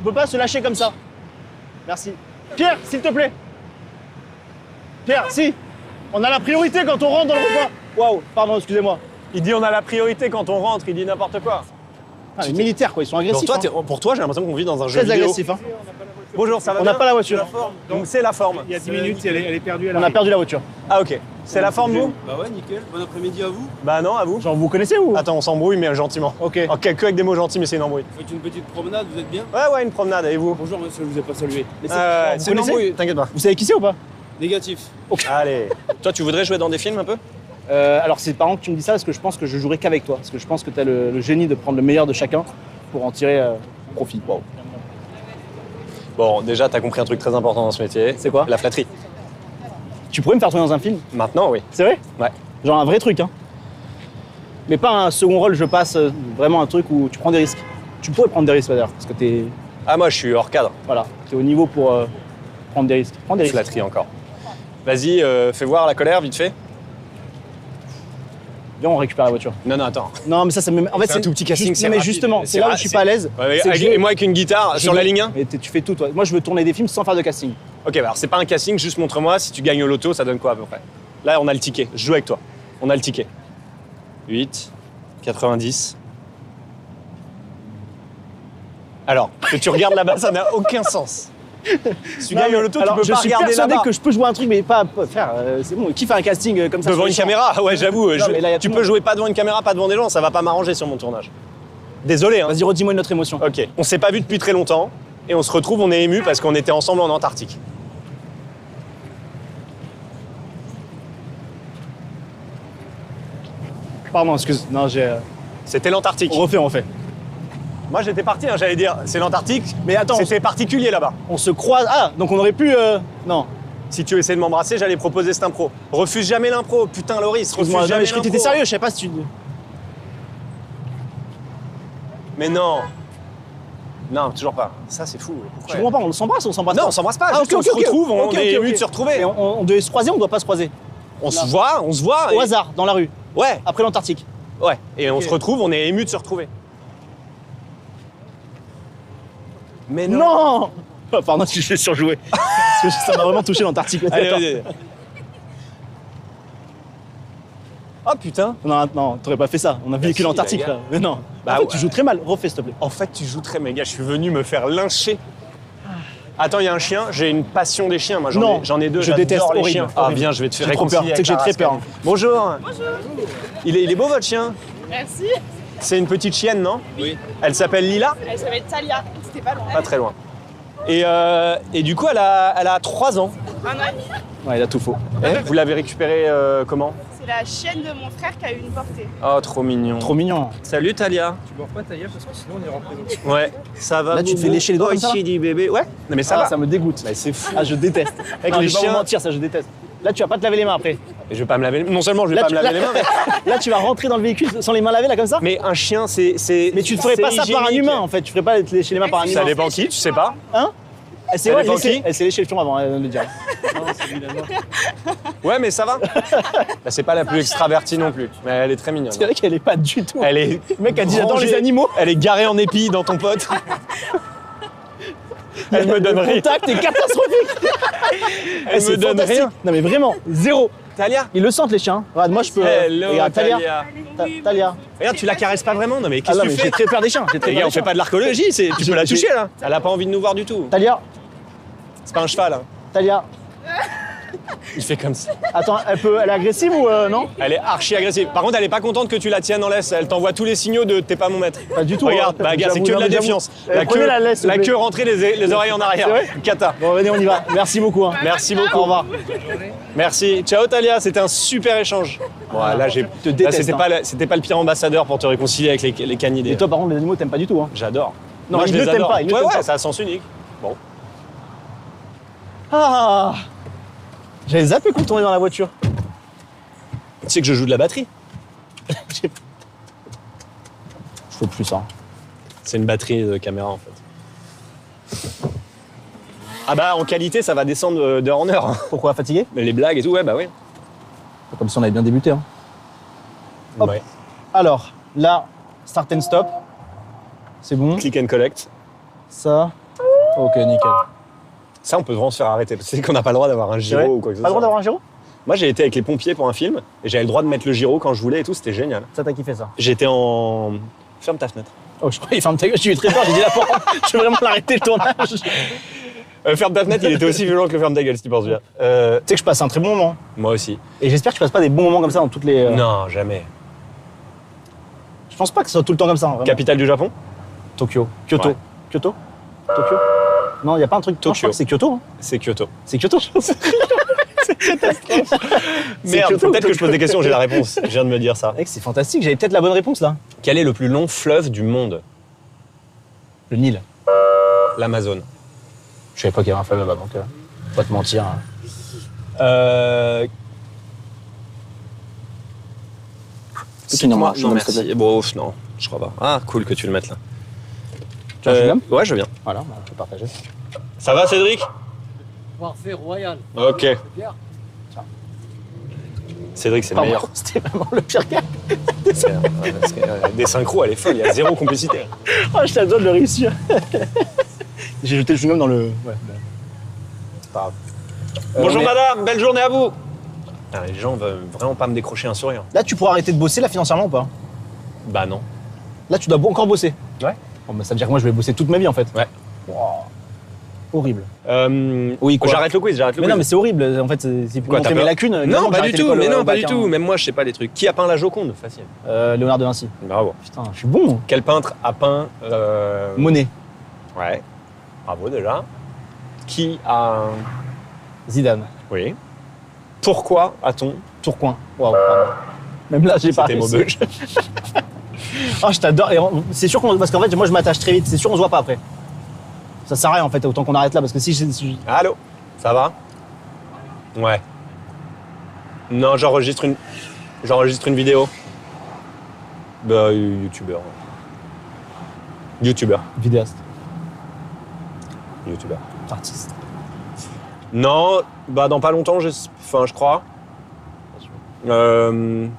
On peut pas se lâcher comme ça. Merci. Pierre, s'il te plaît. Pierre, si. On a la priorité quand on rentre dans le repas. Waouh, pardon, excusez-moi. Il dit on a la priorité quand on rentre, il dit n'importe quoi. Ah, les militaires, quoi, ils sont agressifs. Pour toi, j'ai l'impression qu'on vit dans un jeu Très vidéo. agressif, hein. Bonjour, ça va On bien n'a pas la voiture. Donc c'est la forme. Il y a 10 minutes, elle est perdue. On a perdu la voiture. Ah ok. C'est la forme, vous? Bah ouais, nickel. Bon après-midi à vous. Bah non, à vous. Genre, vous connaissez ou? Attends, on s'embrouille, mais gentiment. Ok. Ok, que avec des mots gentils, mais c'est une embrouille. Vous faites une petite promenade, vous êtes bien? Ouais, une promenade, et vous? Bonjour monsieur, je vous ai pas salué. C'est une connaissez embrouille, t'inquiète pas. Vous savez qui c'est ou pas? Négatif. Allez. Toi, tu voudrais jouer dans des films un peu? Alors, c'est par exemple que tu me dis ça parce que je pense que je jouerai qu'avec toi. Parce que je pense que tu as le génie de prendre le meilleur de chacun pour en tirer profit. Wow. Bon, déjà, t'as compris un truc très important dans ce métier. C'est quoi? La flatterie. Tu pourrais me faire tourner dans un film? Maintenant, oui. C'est vrai? Ouais. Genre un vrai truc, hein. Mais pas un second rôle, je passe, vraiment un truc où tu prends des risques. Tu pourrais prendre des risques d'ailleurs, parce que t'es Ah, moi, je suis hors cadre. voilà, t'es au niveau pour prendre des risques. Prends des risques. Flatterie encore. Vas-y, fais voir la colère, vite fait. Viens, on récupère la voiture. Non, attends. Non, mais ça me. En fait, C'est un tout petit casting, c'est Non, mais rapide. justement, C'est c'est là où ra- je suis pas à l'aise. Ouais, c'est que et moi, avec une guitare, sur la ligne 1. Mais tu fais tout, toi. Moi, je veux tourner des films sans faire de casting. Ok, bah alors c'est pas un casting, juste montre-moi si tu gagnes au loto, ça donne quoi à peu près? Là, on a le ticket. Je joue avec toi. On a le ticket. 8, 90. Alors, que tu regardes là-bas, ça n'a aucun sens. Si tu gagnes au loto, alors, tu peux je pas suis regarder persuadé là-bas. que je peux jouer un truc, mais pas. Frère, c'est bon. Qui fait un casting comme ça Devant sur une les champs? caméra? Ouais, j'avoue. Non, mais là, y a Tu tout le peux monde. jouer pas devant une caméra, pas devant des gens, ça va pas m'arranger sur mon tournage. Désolé, hein. Vas-y, redis-moi une autre émotion. Ok, on s'est pas vu depuis très longtemps et on se retrouve, on est ému parce qu'on était ensemble en Antarctique. Pardon, excuse. Non, j'ai. C'était l'Antarctique. On refait. Moi j'étais parti, hein, j'allais dire, c'est l'Antarctique. Mais attends, C'était particulier là-bas. on se croise. Ah, donc on aurait pu. Non. Si tu essaies de m'embrasser, j'allais proposer cette impro. Refuse jamais l'impro, putain Loris, refuse Excuse-moi, non, jamais mais je croyais que t'étais l'impro. sérieux, je sais pas si tu. Mais non. Non, toujours pas. Ça c'est fou. Je Pourquoi comprends pas, on s'embrasse ou on s'embrasse Non, pas? on s'embrasse pas, Ah, juste ok, on se ok, ok. retrouve, on Ok, est ok, ému de ok. se retrouver. Et on devait se croiser ou on doit pas se croiser? On se voit, Au et- hasard, dans la rue, Ouais, après l'Antarctique. ouais. Et on se retrouve, on est ému de se retrouver. Mais non. Non Oh, pardon si je l'ai surjoué. Parce que ça m'a vraiment touché l'Antarctique. Allez, Attends. vas-y. Oh putain. Non, t'aurais pas fait ça. On a vécu si, l'Antarctique les gars. là. Mais non. Bah En fait, ouais. tu joues très mal. Refais s'il te plaît. En fait, tu joues très méga. Je suis venu me faire lyncher. Attends, il y a un chien. J'ai une passion des chiens. Moi, Non, j'en ai deux. je j'adore déteste, les horrible, chiens. Ah, horrible. viens, je vais te faire J'ai trop peur. réconcilier Tu sais que j'ai avec très la peur. rascale. Bonjour. Il est beau votre chien. Merci. C'est une petite chienne, non? Oui. Elle s'appelle Lila? Elle s'appelle Talia. C'était pas loin. Pas très loin. Et du coup, elle a 3 ans. Un an et demi. Ouais, il a tout faux. Vous l'avez récupérée comment? C'est la chienne de mon frère qui a eu une portée. Oh, trop mignon. Trop mignon. Salut Talia. Tu bois pas Taïa parce que sinon on est rentré dans Ouais, ça va. Là, tu te boubou. fais lécher les doigts Oh, comme ça, ici, dit bébé. Ouais. Non, mais ça Ah, va. ça me dégoûte. Mais c'est fou. Ah, je déteste. Avec Non, les je vais pas chiens. vous mentir, ça je déteste. Là, tu vas pas te laver les mains après. Et je vais pas me laver. Non seulement je vais Là, pas tu, me laver les mains, mais. là, tu vas rentrer dans le véhicule sans les mains lavées là comme ça. Mais un chien, c'est. Mais tu ne ferais c'est pas ça par un hygiénique. humain en fait. Tu ferais pas te lécher les mains par un humain. Ça dépend qui, tu sais pas. Hein? Elle s'est Ça ouais, dépend laissée- qui. elle s'est léché le fion avant de le dire. Ouais, mais ça va. Bah, c'est pas la plus extravertie non plus, mais elle est très mignonne. C'est vrai qu'elle est pas du tout. Elle est. Le mec a dit j'adore rangée. les animaux. Elle est garée en épi dans ton pote. Elle me donne Le rien. contact est catastrophique. Elle me donne fantastique. rien. Non mais vraiment, zéro. Talia. Ils le sentent les chiens. Regarde, moi je peux. Hello, Regarde, Talia. Talia. Talia. Regarde, tu la caresses pas vraiment. Non, mais Ah qu'est-ce non, que mais tu j'ai fais? très peur des chiens. J'ai très Les peur gars, on des fait chiens. pas de l'archéologie, tu peux la toucher là. Elle a pas envie de nous voir du tout. Talia. C'est pas un cheval. Hein. Talia. Il fait comme ça. Attends, elle est agressive ou non? Elle est archi agressive. Par contre, elle est pas contente que tu la tiennes en laisse. Elle t'envoie tous les signaux de t'es pas mon maître. Pas du tout. Regarde, hein. bah, gars, c'est J'avoue, que de non, la mais j'avoue. défiance. Prenez la laisse. s'il La vous plaît. queue rentrée, les oreilles en arrière. C'est vrai Cata. Bon, venez, on y va. Merci beaucoup. hein. Merci beaucoup. Au revoir. Merci. Ciao Talia, c'était un super échange. Bon, là, te déteste, c'était hein. c'était pas le pire ambassadeur pour te réconcilier avec les canidés. Et toi, par contre, les animaux, t'aimes pas du tout. Hein. J'adore. Non, Moi, il je ne les t'aime adore. pas, il ne Ouais, t'aime ouais, pas. ça a sens unique. Bon. Ah J'avais zappé qu'on tournait dans la voiture. Tu sais que je joue de la batterie. Je fais plus ça. C'est une batterie de caméra en fait. Ah bah en qualité ça va descendre d'heure en heure. Hein. Pourquoi fatigué? Mais les blagues et tout, ouais bah oui. Comme si on avait bien débuté. Hein. Hop. Ouais. Alors, là, start and stop. C'est bon. Click and collect. Ça. Ok, nickel. Ça, on peut vraiment se faire arrêter. Parce que c'est qu'on n'a pas le droit d'avoir un C'est gyro vrai ou quoi que ce Pas le droit soit. d'avoir un gyro? Moi, j'ai été avec les pompiers pour un film et j'avais le droit de mettre le gyro quand je voulais et tout. C'était génial. Ça t'a kiffé ça? J'étais en. Ferme ta fenêtre. Oh, je croyais, ferme ta gueule, j'ai eu très peur, j'ai dit là, je vais vraiment l'arrêter le tournage. Tu Ferme ta fenêtre, il était aussi violent que ferme ta gueule, si tu penses bien. sais que je passe un très bon moment. Moi aussi. Et j'espère que tu passes pas des bons moments comme ça dans toutes les. Non, jamais. Je pense pas que ce soit tout le temps comme ça. Vraiment. Capitale du Japon? Tokyo. Kyoto. Ouais. Kyoto? Tokyo? Non, y a pas un truc. Non, je crois Tokyo. que c'est Kyoto. Hein. C'est Kyoto. C'est Kyoto. Merde, Kyoto, peut-être que je Tokyo. pose des questions, j'ai la réponse. Je viens de me dire ça. Mec, c'est fantastique, j'avais peut-être la bonne réponse là. Quel est le plus long fleuve du monde? Le Nil. L'Amazone. Je savais pas qu'il y avait un fleuve là-bas, donc pas te mentir. Cite-moi. je Non, donne, s'il te merci. plaît. Bon, non, je crois pas. Ah, cool que tu le mettes là. Tu veux un chewing-gum Ouais, je viens. Voilà, bah, je vais partager. Ça va, Cédric? Parfait, royal. Ok. Bien. Cédric, c'est le Pardon, meilleur. c'était vraiment le pire gars. Des synchros, elle est folle, il y a zéro complicité. Oh, je t'adore de le réussir. J'ai jeté le chewing-gum dans le. Ouais, C'est pas grave. on Bonjour est- madame, belle journée à vous. Ah, les gens veulent vraiment pas me décrocher un sourire. Là, tu pourras arrêter de bosser là financièrement ou pas? Bah non. Là, tu dois encore bosser. Ouais. Bon, bah, ça veut dire que moi, je vais bosser toute ma vie en fait. Ouais. Wow. Horrible. Oui, quoi j'arrête le quiz, j'arrête le Mais quiz. non, mais c'est horrible. En fait, c'est pour Quoi, t'as montrer mes peur lacunes. Non, Évidemment que pas j'ai du arrêté tout, l'école mais au non, pas bac, du hein. tout. Même moi, je sais pas les trucs. Qui a peint la Joconde? Facile. Léonard de Vinci. Bravo. Putain, je suis bon. Quel peintre a peint Monet. Ouais. Bravo déjà. Qui a. Zidane. Oui. Pourquoi a-t-on. Tourcoing. Waouh, pardon. Même là, j'ai pas C'était réussi. Maubeuge. Ah, je t'adore. Et c'est sûr qu'on. Parce qu'en fait, moi, je m'attache très vite. C'est sûr, on se voit pas après. Ça sert à rien en fait, autant qu'on arrête là. Parce que si Allô? Ça va? Ouais. Non, j'enregistre une vidéo. Bah, youtubeur. Youtubeur. Vidéaste. Youtubeur. Artiste. Non, bah dans pas longtemps, je crois. Ouais.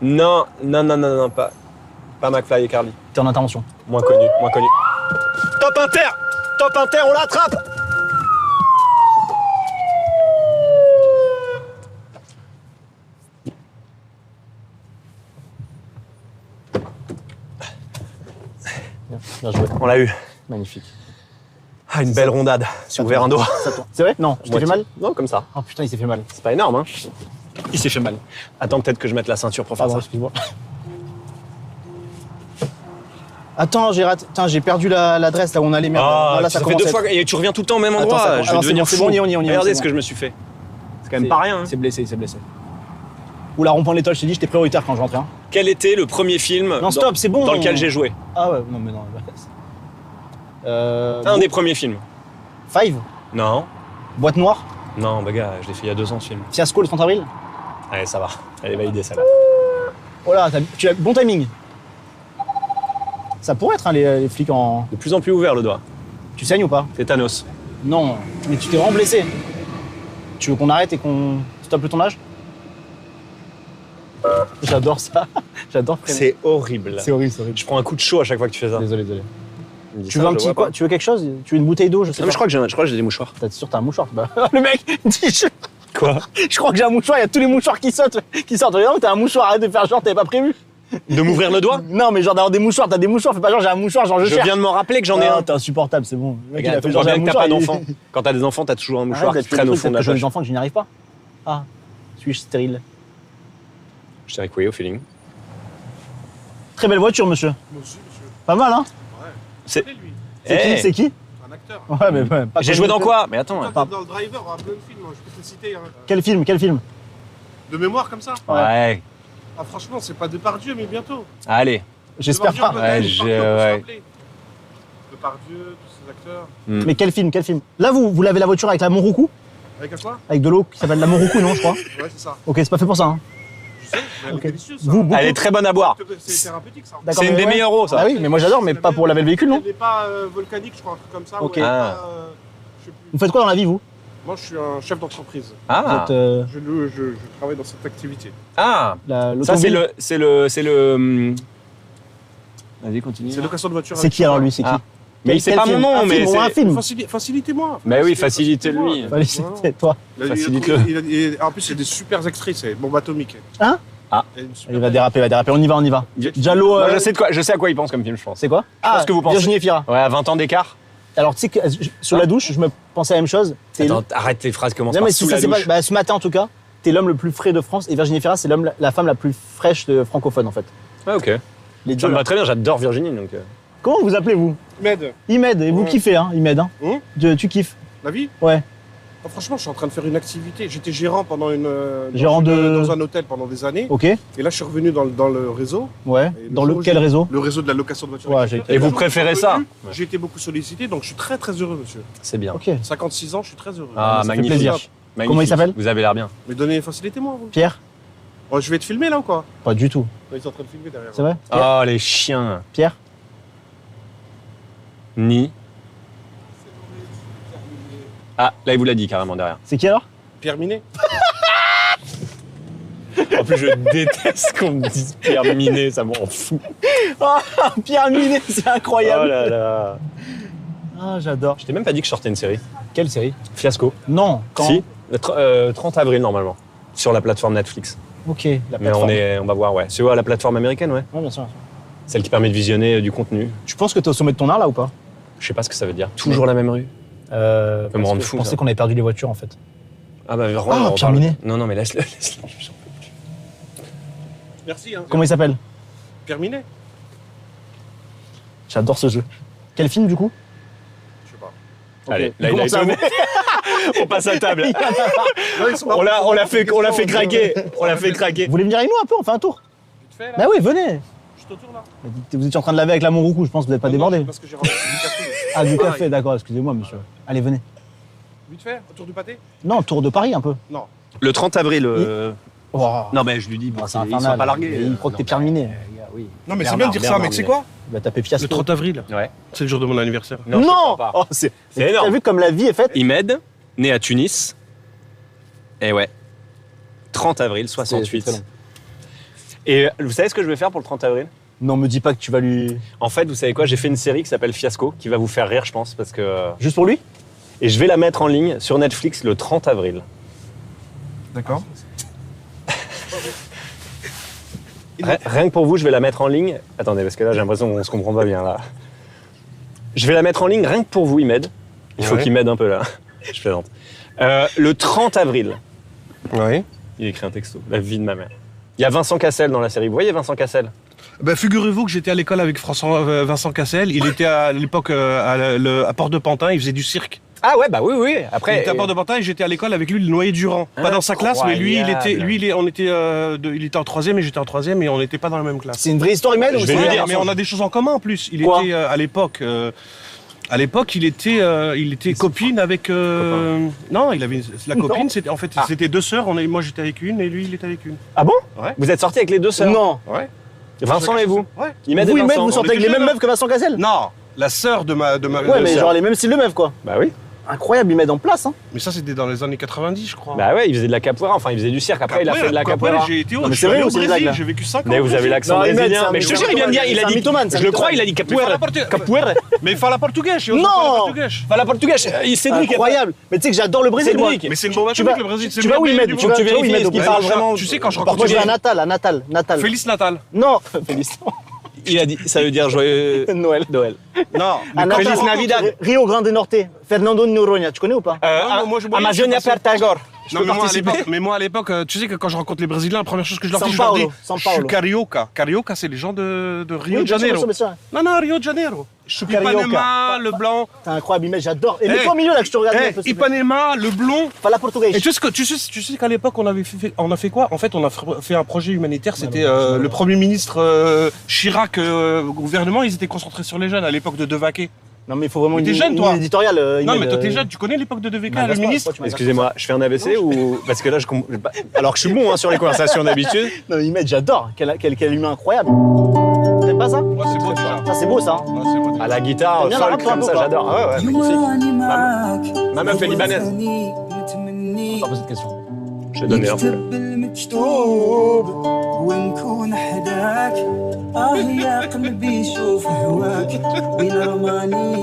Non, pas McFly et Carly. T'es en intervention. Moins connu. Top Inter! Top Inter, on l'attrape! Bien joué. On l'a eu. Magnifique. Ah, une belle rondade. J'ai ouvert un doigt. C'est vrai? Non, je t'ai fait mal? Non, comme ça. Oh putain, il s'est fait mal. C'est pas énorme, hein? Il s'est fait mal. Attends, peut-être que je mette la ceinture pour faire Pardon, ça. excuse-moi. Attends, j'ai raté. Putain, j'ai perdu l'adresse là où on allait. Merde. Ah, Là, ça fait commence deux à être- fois et tu reviens tout le temps au même Attends, endroit. ça- Je vais alors, c'est devenir bon, c'est fou. bon, on y est, Regardez c'est ce bon. que je me suis fait. C'est quand même pas rien. hein. C'est blessé, c'est blessé. Ou la rond-point de l'étoile, je t'ai dit, j'étais prioritaire quand je rentrais. Hein. Quel était le premier film Non, stop, c'est bon. dans lequel j'ai joué? Ah ouais, non, mais non. Un des premiers films. Five, Non. Boîte noire, Non, bah gars, je l'ai fait il y a 2 ans ce film. Fiasco le 30 avril. Allez, ça va. Elle est validée celle-là. Oh là, tu as bon timing. Ça pourrait être hein, les flics en. De plus en plus ouvert le doigt. Tu saignes ou pas? C'est Thanos. Non, mais tu t'es vraiment blessé. Tu veux qu'on arrête et qu'on stoppe le tournage? J'adore ça. J'adore freiner. C'est horrible. C'est horrible, c'est horrible. Je prends un coup de chaud à chaque fois que tu fais ça. Désolé, désolé. Il me dit Tu ça, veux un je le petit vois quoi? pas. Tu veux quelque chose? Tu veux une bouteille d'eau? Je sais Non, mais pas. je crois que j'ai des mouchoirs. T'es sûr que t'as un mouchoir? Bah, le mec, il dit, Quoi? je crois que j'ai un mouchoir, il y a tous les mouchoirs qui sortent. Regarde, t'as un mouchoir, arrête de faire genre, t'avais pas prévu. De m'ouvrir le doigt? Non, mais genre d'avoir des mouchoirs, t'as des mouchoirs, fais pas genre j'ai un mouchoir, genre je Je cherche. viens de m'en rappeler que j'en ai Ah, un. T'es insupportable, c'est bon. Le mec, il a Regarde, fait on genre, voit j'ai bien un que t'as pas mouchoir, d'enfant. Quand t'as des enfants, t'as toujours un mouchoir Arrête qui traîne au fond de la que j'ai poche. des enfants que je n'y arrive pas. Ah, suis-je stérile? Je dirais que oui, au feeling. Très belle voiture, monsieur. Pas mal, hein? C'est C'est qui? C'est qui? Un acteur. Ouais, mais ouais, pas J'ai connu joué dans que- quoi? Mais attends. Toi, dans le driver, un plein de films, je peux te citer. Hein. Quel film? Quel film? De mémoire comme ça. Ouais. Ah, franchement, c'est pas Depardieu, mais bientôt. Allez. J'espère Depardieu, pas. peut-être, Ouais, Depardieu, j'ai- on peut se ouais. rappeler. Depardieu, tous ces acteurs. Mais quel film? Quel film? Là, vous lavez la voiture avec la Monroucou? Avec un quoi? Avec de l'eau qui s'appelle la Monroucou, non, je crois? Ouais, c'est ça. Ok, c'est pas fait pour ça, hein. Je sais, mais elle est Ok. délicieuse, ça. Vous, beaucoup- Elle est très bonne à boire. C'est thérapeutique, ça. D'accord, C'est une mais des ouais. meilleures eaux, ça. Ah oui, mais moi j'adore, mais pas pour laver le véhicule, non? Elle n'est pas volcanique, je crois, un truc comme ça. Ok. ou elle est Ah. pas, je sais plus. Vous faites quoi dans la vie, vous? Moi, je suis un chef d'entreprise. Vous Ah. êtes Je travaille dans cette activité. Ah. Ça, l'automobile? c'est le Vas-y, continue. C'est location de voiture. C'est qui alors lui? C'est qui? Ah. Mais c'est pas mon nom, un mais film, ou un c'est... film. Facilitez-moi. Mais oui, facilitez-lui. Félicité, toi. Facilite-le. En plus, c'est des super extraits, c'est bombe atomique. Hein? Ah. Il va déraper. On y va. Diallo. Moi, je sais à quoi il pense comme film, je pense. C'est quoi? pense que vous pensez. Virginie Efira. Ouais, à 20 ans d'écart. Alors, tu sais que sur la douche, je me pensais à la même chose. Attends, arrête tes phrases, commence Non, par mais sous si la ça c'est douche. pas. Ce matin, en tout cas, t'es l'homme le plus frais de France et Virginie Efira, c'est la femme la plus fraîche de francophone, en fait. Ouais, ok. Les Ça deux. me là. va très bien, j'adore Virginie, donc... Comment vous appelez, vous? Med, Imed. Et vous kiffez, hein, Imed. Hein. Tu kiffes? la vie? Ouais. Ah, franchement, je suis en train de faire une activité. J'étais gérant pendant Gérant dans un hôtel pendant des années. Ok. Et là, je suis revenu dans le réseau. Ouais. Et Dans jour où quel j'ai- réseau? Le réseau de la location de voiture. Ouais, électrique. j'ai- Et vous le jour où préférez je suis ça? revenu, J'ai été beaucoup sollicité, donc je suis très très heureux, monsieur. C'est bien. Ok. 56 ans, je suis très heureux. Ah, Ça fait magnifique. plaisir. Magnifique. Comment il s'appelle? Vous avez l'air bien. Mais donnez, facilitez-moi, vous. Pierre? Oh, je vais être filmé là ou quoi? Pas du tout. Ils sont en train de filmer derrière. C'est vrai? Pierre? Oh, les chiens. Pierre? Ni. Ah, là, il vous l'a dit carrément derrière. C'est qui alors? Pierre Minet. En plus, je déteste qu'on me dise Pierre Minet, ça m'en fout. Pierre Minet, c'est Oh incroyable. là là. Ah, j'adore. Je t'ai même pas dit que je sortais une série. Quelle série? Fiasco. Non. Quand? Si, le 30 avril normalement, sur la plateforme Netflix. Ok. La Mais plateforme. on va voir, ouais. C'est la plateforme américaine, ouais. Ouais, bien sûr. Celle qui permet de visionner du contenu. Tu penses que t'es au sommet de ton art là ou pas? Je sais pas ce que ça veut dire. Toujours la même rue. peut me rendre fou, Je pensais ça. qu'on avait perdu les voitures en fait. Ah bah, Ah, Pierre Minet. Non, non, mais laisse-le. Laisse-le. Merci. Hein. Comment il s'appelle? Pierre Minet. J'adore ce jeu. Quel film du coup? Je sais pas. Allez, Ok. là, il a commence à étonné. On passe à table. Non, ils sont On l'a fait craquer. On l'a fait craquer. Vous voulez venir avec nous un peu? On fait un tour? Vite fait, là. Bah oui, venez. Je te tourne là. Vous étiez en train de laver avec la Monroucou, je pense que vous n'êtes pas Non, débordé. non, parce que j'ai ramené du café. Ah, du Pareil. café, d'accord, excusez-moi monsieur. Allez, venez. Vite fait, autour du pâté. Non, tour de Paris un peu. Non. Le 30 avril. Oh. Non, mais je lui dis, Ah, c'est ils sont infernal. pas largués. Il croit que t'es Pierre Minet. Oui. Non, mais c'est Bernard, bien de dire ça, Bernard mec. C'est Minet. quoi? Il va taper Fiasco. Le 30 avril. Ouais. C'est le jour de mon anniversaire. Non, je comprends pas. Oh, c'est C'est énorme. T'as vu comme la vie est faite? Imed, né à Tunis. Et ouais. 30 avril C'est 68. très long. Et vous savez ce que je vais faire pour le 30 avril? Non, me dis pas que tu vas lui. En fait, vous savez quoi? J'ai fait une série qui s'appelle Fiasco, qui va vous faire rire, je pense, parce que... Juste pour lui? Et je vais la mettre en ligne sur Netflix le 30 avril. D'accord. Rien que pour vous, je vais la mettre en ligne. Attendez, parce que là, j'ai l'impression qu'on se comprend pas bien, là. Je vais la mettre en ligne rien que pour vous, Imed. Il faut Ouais. qu'il m'aide un peu, là. Je plaisante. Le 30 avril, Oui. il écrit un texto. La vie de ma mère. Il y a Vincent Cassel dans la série. Vous voyez Vincent Cassel? Ben, figurez-vous que j'étais à l'école avec Vincent Cassel. Il était à l'époque à Port-de-Pantin, il faisait du cirque. Ah ouais, bah oui, oui. Il Après, était à Port-de-Pantin et j'étais à l'école avec lui, le Noyer Durand. Pas dans sa classe, mais lui, il était en troisième et j'étais en troisième et on n'était pas dans la même classe. C'est une vraie histoire humaine Je ou vais c'est lui un dire, Mais mensonge? on a des choses en commun en plus. Il Quoi était à l'époque. À l'époque, il était copine avec. Non, il avait la copine. C'était en fait, c'était deux sœurs. Moi, j'étais avec une et lui, il était avec une. Ah bon? Ouais. Vous êtes sortis avec les deux sœurs? Non. Ouais. Vincent et vous? Ouais. Imed et Vous, Imed, Vincent. vous sortez avec les mêmes meufs que Vincent Cassel? Non, la sœur de ma. Ouais, mais sœurs. genre les mêmes styles de meufs quoi. Bah oui. Incroyable, ils mettent en place hein. Mais ça, c'était dans les années 90, je crois. Bah ouais, il faisait de la capoeira. Enfin, il faisait du cirque. Après, il a fait de la capoeira. J'ai été Non, mais je c'est suis vrai allé ou au c'est une Brésil, blague, là j'ai vécu 5 ans. Mais au vous avez Brésil. l'accent Non, Imed, brésilien. c'est un Mais je te jure, il vient de dire, il a c'est un dit. mythomane, c'est un Je le crois, il a dit mythomane. capoeira. Capoeira. Mais fala portugais, je Non. fala portugais. Fala portugais. Cédric. Incroyable. Mais tu sais que j'adore le Brésil moi. Cédric. Mais c'est une bombe Tu vas- atomique, le Brésil. tu vas où, Imed? Faut que tu vérifies est-ce qu'il Brésil. parle vraiment. Tu sais, quand je Moi rencontre je vais à Natal. Félix Natal. Non, Félix. Il a dit, ça veut dire joyeux Noël. Noël. Non. À Natal. Feliz Navidad. Rio Grande Norte. Fernando Noronha, tu connais ou pas? moi, je- Amazonia Pertagor. Je Non, peux mais moi, à participer. l'époque, tu sais que quand je rencontre les Brésiliens, la première chose que je leur São dis, je leur dis, Paulo, São je suis Paulo. carioca. Carioca, c'est les gens de Rio Oui, de Janeiro. bien sûr. Non, Rio de Janeiro. Je suis carioca. Ipanema, le blanc. C'est incroyable, Imed, j'adore. Et Eh, mets-toi au milieu là que je te regarde. un peu, s'il te plaît. Ipanema, le blond. Fala portugais. Et tu sais qu'à l'époque, on a fait quoi? En fait, on a fait un projet humanitaire. C'était le Premier ministre Chirac, au gouvernement, ils étaient concentrés sur les jeunes à l'époque de Devaquet. Non mais il faut vraiment Mais une t'es jeune, toi. éditoriale. Non, Imed, mais toi, t'es jeune, tu connais l'époque de Devaquet, le m'agace pas, ministre? pourquoi tu m'agaces? Excusez-moi, je fais un AVC ou. Parce que là, je comprends. Alors que je suis bon hein, sur les conversations d'habitude. Non mais Imed, j'adore. Quel humain incroyable. T'aimes pas ça? Ouais, c'est beau déjà. Ça c'est beau ça. Hein. Ouais, c'est beau. À la guitare, T'aimes bien la folk, rap, toi, comme un ça, peu, j'adore. Ah ouais, ouais, magnifique. Ma meuf est libanaise. On va poser cette question. Je vais donner un peu. شطوب ونكون حداك يا قلبي شوف هواك وين رماني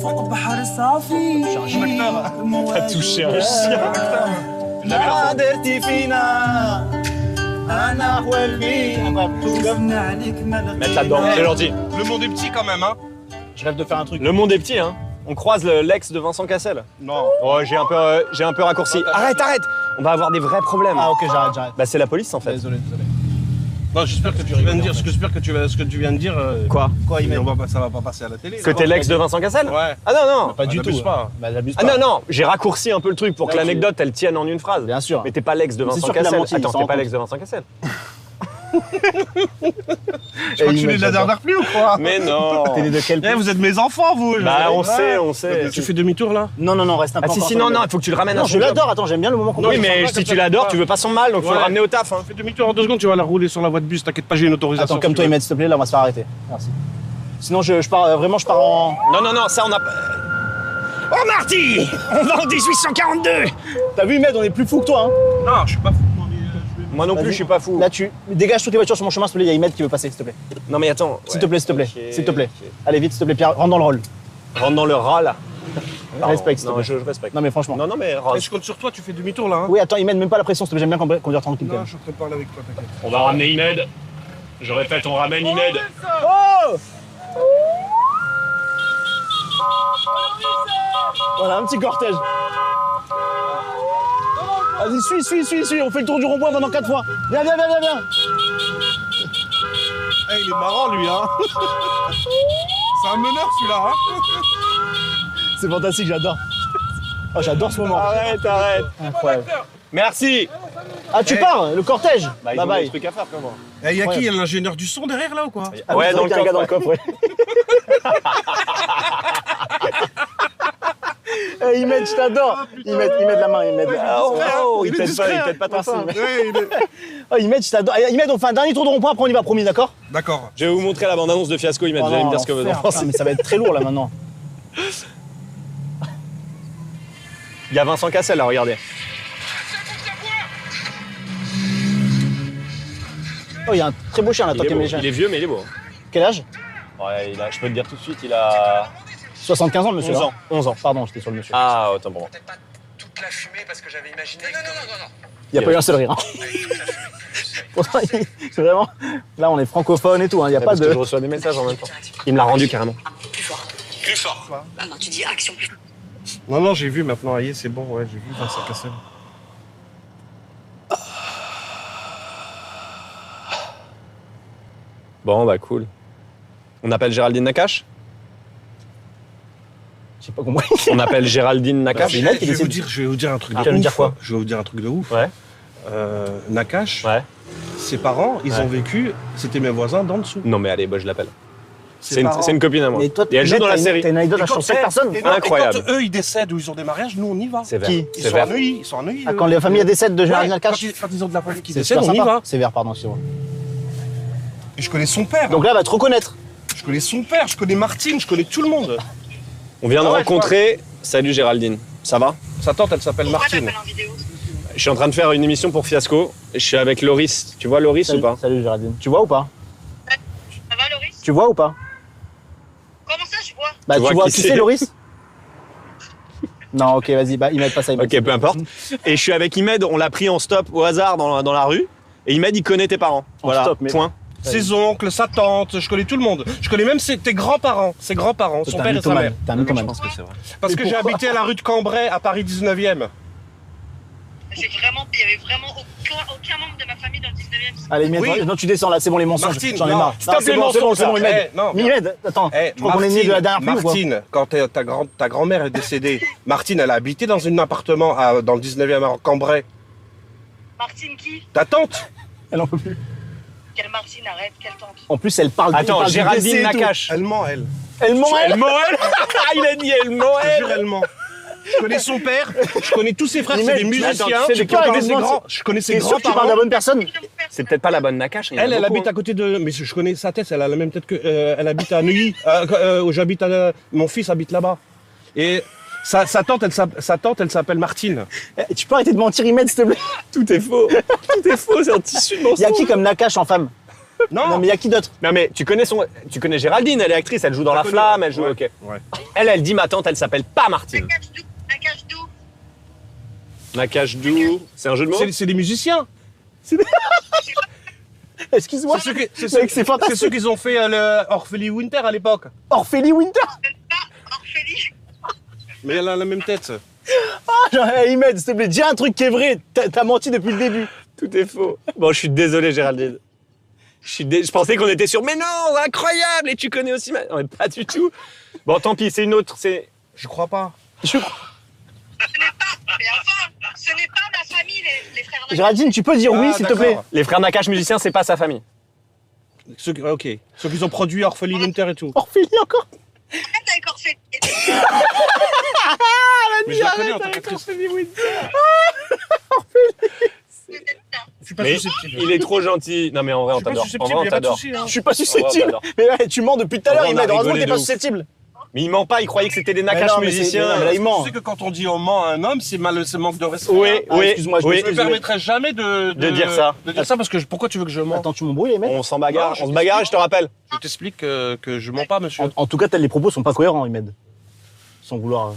فوق بحر صافي T'as touché un chien. ما درتي فينا انا وقلبي. وقفنا عليك ما Mettre là-dedans, c'est gentil. Le monde est petit quand même, hein. Je rêve de faire un truc. Le monde est petit, hein. On croise l'ex de Vincent Cassel. Non. Oh, j'ai un peu raccourci. Arrête, arrête. On va avoir des vrais problèmes. Ah ok, j'arrête. Bah c'est la police en fait. Désolé. Non, j'espère que tu viens de dire ce que tu viens de dire. Quoi? Ça va pas passer à la télé. Que t'es l'ex de Vincent Cassel? Ouais. Ah non, non. Pas du tout. N'abuse pas. Bah j'abuse Ah pas. non, j'ai raccourci un peu le truc pour que Là, l'anecdote elle tienne en une phrase. Bien sûr. Mais t'es pas l'ex de C'est Vincent sûr qu'il a Cassel. menti, il Attends, s'en t'es rend pas compte. l'ex de Vincent Cassel. Je crois que tu es de la dernière pluie ou quoi? Mais non. T'es de quel Eh, vous êtes mes enfants, vous. Bah on sait. Tu fais demi-tour là? Non, reste un peu. Ah si, encore si, un peu. non, il faut que tu le ramènes à Non, son je job. l'adore. Attends, j'aime bien le moment qu'on. Oui, mais si tu l'adores, tu veux pas son mal, donc faut le Ouais. ramener au taf. Hein. Fais demi-tour en 2 secondes, tu vas la rouler sur la voie de bus, t'inquiète pas, j'ai une autorisation. Attends, comme toi, Imed, s'il te plaît, là, on va se faire arrêter. Merci. Sinon, je pars vraiment, je pars en. Non, ça on a. Oh Marty, on va en 1842. T'as vu, Imed, on est plus fou que toi, hein. Non, je suis pas fou. Moi non plus, je suis pas fou. Là, tu dégages toutes les voitures sur mon chemin, s'il te plaît. Il y a Imed qui veut passer, s'il te plaît. Non mais attends. S'il te plaît, s'il te plaît. Ok, S'il te plaît. ok. Allez, vite, s'il te plaît, Pierre, rentre dans le rôle. Rentre dans le rat là. Pardon. Respecte, s'il te Non, plaît. je respecte. Non, mais franchement. Non, mais Eh, Rose. je compte sur toi, tu fais demi-tour là. Hein. Oui, attends, Imed, même pas la pression, s'il te plaît. J'aime bien conduire tranquille. quand Non, même. je suis en train de parler avec toi, t'inquiète. On va ramener Imed. Je répète, on ramène Imed. Oh Voilà, un petit cortège. Vas-y, suis. On fait le tour du rond-point pendant 4 fois. Viens. Eh, il est marrant lui, hein. C'est un meneur celui-là, hein. C'est fantastique, j'adore. Oh, j'adore ce moment. Arrête. Incroyable. Merci. Ah, tu pars, le cortège. Bah, ils Bye ont des bye. trucs à faire comment. Eh, y a qui? Y a l'ingénieur du son derrière là ou quoi? Ah, Ouais, c'est vrai dans le qu'il y a un gars dans le coffre, coffre, ouais. Eh, Imed, je t'adore. Imed la main, Imed. Oh, il t'aide pas trop fort. Oh, Imed, je t'adore. Eh, Imed, on fait un dernier tour de rond-point, après on y va, promis, d'accord? D'accord. Je vais vous montrer la bande-annonce de Fiasco, Imed. Oh Vous allez me non, dire ce que vous en l'enfer. pensez. Putain, mais ça va être très lourd là maintenant. Il y a Vincent Cassel là, regardez. Oh, il y a un très beau chien là, toi qui aimes les chiens. Il est vieux, mais il est beau. Quel âge? Ouais, je peux te dire tout de suite, il a 75 ans, monsieur. 11 là. ans. 11 ans. Pardon, j'étais sur le monsieur. Ah, autant pour moi. pas toute la fumée parce que j'avais imaginé. Non. Il n'y a pas eu un seul rire. Hein. Pourtant, c'est vraiment. Là, on est francophone et tout. Il n'y a pas Parce que je de. reçois des messages en même temps. Il me l'a rendu carrément. Plus fort. Non, tu dis action plus fort. Non, j'ai vu maintenant, aïe, c'est bon, ouais, j'ai vu Vincent Cassel. Bon, bah cool. On appelle Géraldine Nakache? Je sais pas compris. On appelle Géraldine Nakache? C'est Ned qui Je vais décide. vous dire un truc Ah, de tu vas nous ouf. dire quoi? Je vais vous dire un truc de ouf. Ouais. Nakache, Ouais. ses parents, ils Ouais. ont vécu, c'était mes voisins d'en dessous. Non, mais allez, bah, je l'appelle. Ses C'est une, parents. c'est une copine à moi. Mais toi, Et elle joue Ned, dans la t'as une- série. T'as une anecdote Et à quand- chaque eh, personne. et non, Incroyable. Et quand eux, ils décèdent ou ils ont des mariages, nous, on y va. C'est vert. Qui C'est Ils sont vert. à Neuilly, ils sont à Neuilly. Ah, eux. quand les familles décèdent de Ouais, Géraldine quand Nakache. ils ont de la famille qui C'est décède, super on y sympa. va. C'est vert, pardon, excusez-moi. Et je connais son père. Donc là, elle va te reconnaître. Je connais son père, je connais Martine, je connais tout le monde. On vient de Ah ouais, rencontrer. Salut Géraldine. Ça va? Sa tante, elle s'appelle Martine. en vidéo? Je suis en train de faire une émission pour Fiasco. Je suis avec Loris. Tu vois Loris ou pas? Salut Géraldine. Tu vois ou pas? Ça va, Loris? Tu vois ou pas? Comment ça, je vois? Bah, Tu vois tu vois, qui tu c'est sais Loris? Non, ok, vas-y, bah, Imed, pas ça, Imed. Ok, peu importe. Et je suis avec Imed. On l'a pris en stop au hasard dans la rue. Et Imed, il connaît tes parents. En Voilà. stop, mais- Point. Ses oncles, sa tante, je connais tout le monde. Je connais même tes grands-parents, son T'es père un et sa mère. mythomane. T'es un mythomane. que c'est vrai. Parce Mais que j'ai pourquoi habité à la rue de Cambrai, à Paris 19e. Il y avait vraiment aucun membre de ma famille dans le 19e. Allez, Imed, Oui. non, tu descends là, c'est bon, les mensonges. Martine, J'en ai non. marre. Stop Non, c'est les bon, c'est bon, mensonges, c'est bon, là. Imed. Eh, non. Mais Imed, attends, Eh, je crois qu'on est né de la dernière pluie ou quoi? Martine, quand ta grand-mère est décédée, Martine, elle a habité dans un appartement dans le 19e à Cambrai. Martine qui? Ta tante? Elle en peut plus. Quelle Martine? Arrête, quelle tante? En plus, elle parle Attends, parle du Géraldine décès et tout. Nakache. Elle ment, elle. Elle ment, elle. Elle ment, elle. Il a dit elle ment, Je te elle. jure, elle ment. Je connais son père, je connais tous ses frères, Mais c'est mec, des musiciens. attends, tu sais de quoi arrêter de mentir? Je connais ses T'es sûr que tu parles de la grands-parents. bonne personne? C'est peut-être pas la bonne Nakache. il y en a Elle beaucoup, habite à côté de. Mais je connais sa tête, elle a la même tête que. Elle habite à Neuilly, où j'habite. Mon fils habite là-bas. Et Sa tante, elle s'appelle Martine. Eh, tu peux arrêter de mentir, Imed, s'il te plaît? Tout est faux. Tout est faux, c'est un tissu de mensonge. Il y a qui comme Nakash en femme? Non, mais il y a qui d'autre? Non mais tu connais Géraldine, elle est actrice, elle joue dans La Flamme, elle joue. Ouais. Ok. Ouais. Elle dit ma tante, elle s'appelle pas Martine. Nakashdou. C'est un jeu de mots. C'est des musiciens. Excuse-moi. C'est fantastique. C'est ceux qui ont fait le Orphélie Winter à l'époque. Orphélie Winter? Mais elle a la même tête. Hey, Imed, s'il te plaît, dis un truc qui est vrai. T'as menti depuis le début. Tout est faux. Bon, je suis désolé, Géraldine. Je pensais qu'on était sûr. Mais non, incroyable. Et tu connais aussi Non, mais pas du tout. Bon, tant pis, c'est une autre. Je crois pas. Ce n'est pas ma famille, les frères Nakash. Géraldine, tu peux dire oui, s'il te plaît? Les frères Nakash musiciens, c'est pas sa famille. Ok. Ceux qui ont produit Orphélie Winter et tout. Orphélie encore? Arrête avec Orphélie. Mais je la connais en tant qu'actrice. Je suis pas Mais susceptible. il est trop gentil. Non, mais en vrai, on Je suis pas t'adore. En susceptible, vrai, y on a pas de t'adore. souci. Hein. Je suis pas Ouais, susceptible. t'adores. Mais ouais, tu mens depuis tout à l'heure, On a Imed. Heureusement que rigolé t'es de pas ouf. susceptible. Mais il ment pas, il croyait que c'était des Nakash non, mais c'est- musiciens. non, mais là, il ment. Tu sais que quand on dit on ment à un homme, c'est manque de respect. Oui, hein. oui, excuse-moi, je oui. Je me permettrais jamais de dire ça. De dire ça parce que pourquoi tu veux que je mente? Attends, tu m'embrouilles, Imed? On s'en bagarre, Non, je on se bagarre et je te rappelle. Je t'explique que je mens pas, monsieur. En tout cas, les propos sont pas cohérents, Imed. Sans vouloir.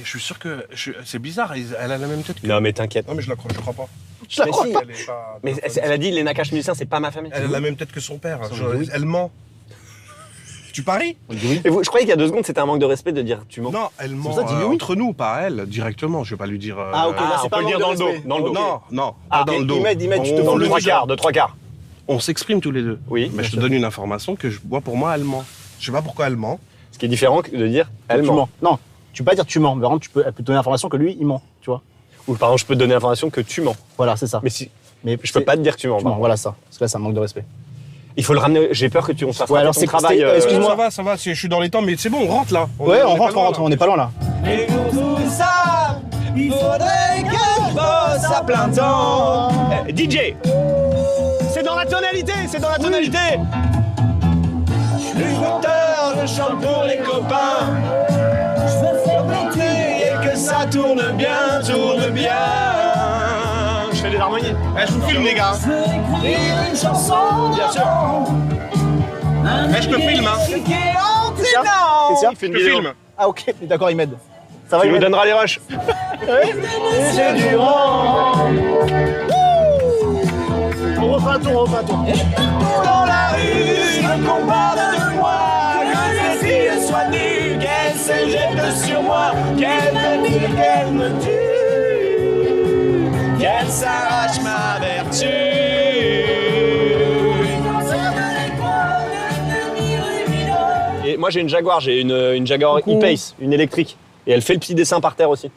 Je suis sûr que c'est bizarre. Elle a la même tête que. Non, mais t'inquiète. Non, mais je crois pas. Je la Mais crois. si. Elle est pas. Mais elle a dit les Nakash musiciens, c'est pas ma famille. Elle a la même tête que son père. Elle ment. Tu paries? Et je croyais qu'il y a 2 secondes, c'était un manque de respect de dire tu mens. Non, elle ment. pour ça, dis-lui oui. Entre nous, pas elle, directement. Je vais pas lui dire. Ah, ok, là, Ah, c'est on pas peut le un dire manque dans de le dos. respect. Dans le dos. Non, Ah, pas dans le dos. Imed, tu te On- vends De le 3 dis quarts, de 3 quarts. On s'exprime tous les deux. Oui. Mais je te donne une information que moi, pour moi, elle ment. Je sais pas pourquoi elle ment. Ce qui est différent que de dire elle Tu ment. mens. Non, tu peux pas dire tu mens. Mais par contre, elle peut te donner l'information que lui, il ment. Tu vois? Ou par exemple, je peux te donner l'information que tu mens. Voilà, c'est ça. Mais si. Mais Je peux pas te dire que tu mens. Tu mens, voilà ça. Parce que là, c'est un manque de respect. Il faut le ramener. J'ai peur que tu on fasse Ouais, rater alors ton c'est- travail. c'était- excuse-moi. Ça va, je suis dans les temps, mais c'est bon, on rentre là. Ouais, on est pas rentre, loin, là. on est pas loin là. Et pour tout ça, il faudrait que je bosse à plein temps. DJ. C'est dans la tonalité, c'est dans la tonalité. Je suis auteur, je chante pour les copains. Je veux faire monter et que ça tourne bien, tourne bien. Je fais des harmonies. Je vous filme, les gars. Je veux écrire une chanson. Bien sûr. Je te filme, hein. Qui est entraînant. C'est ça? Il fait une Je te vidéo. filme. Ah, ok, d'accord, Imed. Ça va, Tu nous Imed? donneras les rushs. J'ai du rang. On refait un tour, on refait un tour. Dans la rue, je qu'on parle de moi. Que ces filles soient nues, qu'elles se jettent sur moi. Qu'elles me disent qu'elles me tuent. Qu'elles s'arrachent ma vertu. Et moi j'ai une Jaguar, j'ai une Jaguar Coucou. E-Pace, une électrique. Et elle fait le petit dessin par terre aussi.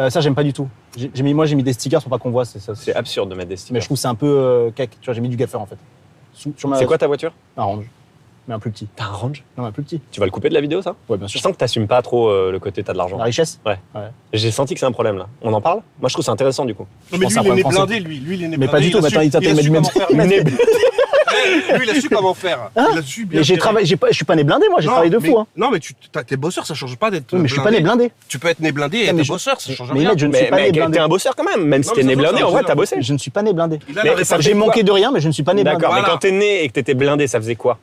Ça, j'aime pas du tout. Moi, j'ai mis des stickers pour pas qu'on voit. Ça. C'est absurde de mettre des Mais stickers. je trouve que c'est un peu cake. Tu vois, j'ai mis du gaffer en fait. C'est quoi ta voiture? Un range. Mais un plus petit. T'as un Range? Non, un plus petit. Tu vas le couper de la vidéo ça? Ouais, bien Je sûr. sens que t'assumes pas trop le côté t'as de l'argent. La richesse? Ouais. J'ai senti que c'est un problème là. On en parle? Moi je trouve c'est intéressant du coup. Non, mais pense lui, à il est né français. blindé, lui. Lui, il est né Mais blindé. pas du tout, Il a attends, su- il t'appelle il a su Med- comment faire. Med- Lui, il a su comment faire. Hein? Il a su bien Mais j'ai gérer. travaillé, je suis pas né blindé, moi, j'ai Non, travaillé de mais- fou. Hein. Non, mais t'es bosseur, ça change pas d'être. Oui, mais je suis pas né blindé. Tu peux être né blindé et Non, mais être je- bosseur, ça change mais rien. Imed, je ne suis pas né t'es blindé. un bosseur quand même si Non, t'es mais né ça, blindé, ça, en vrai ça, t'as bossé. Je ne suis pas né blindé. Il a Mais la ça réponse. J'ai faisait quoi manqué de rien, mais je ne suis pas né blindé. D'accord, mais Voilà. quand t'es né et que t'étais blindé, ça faisait quoi?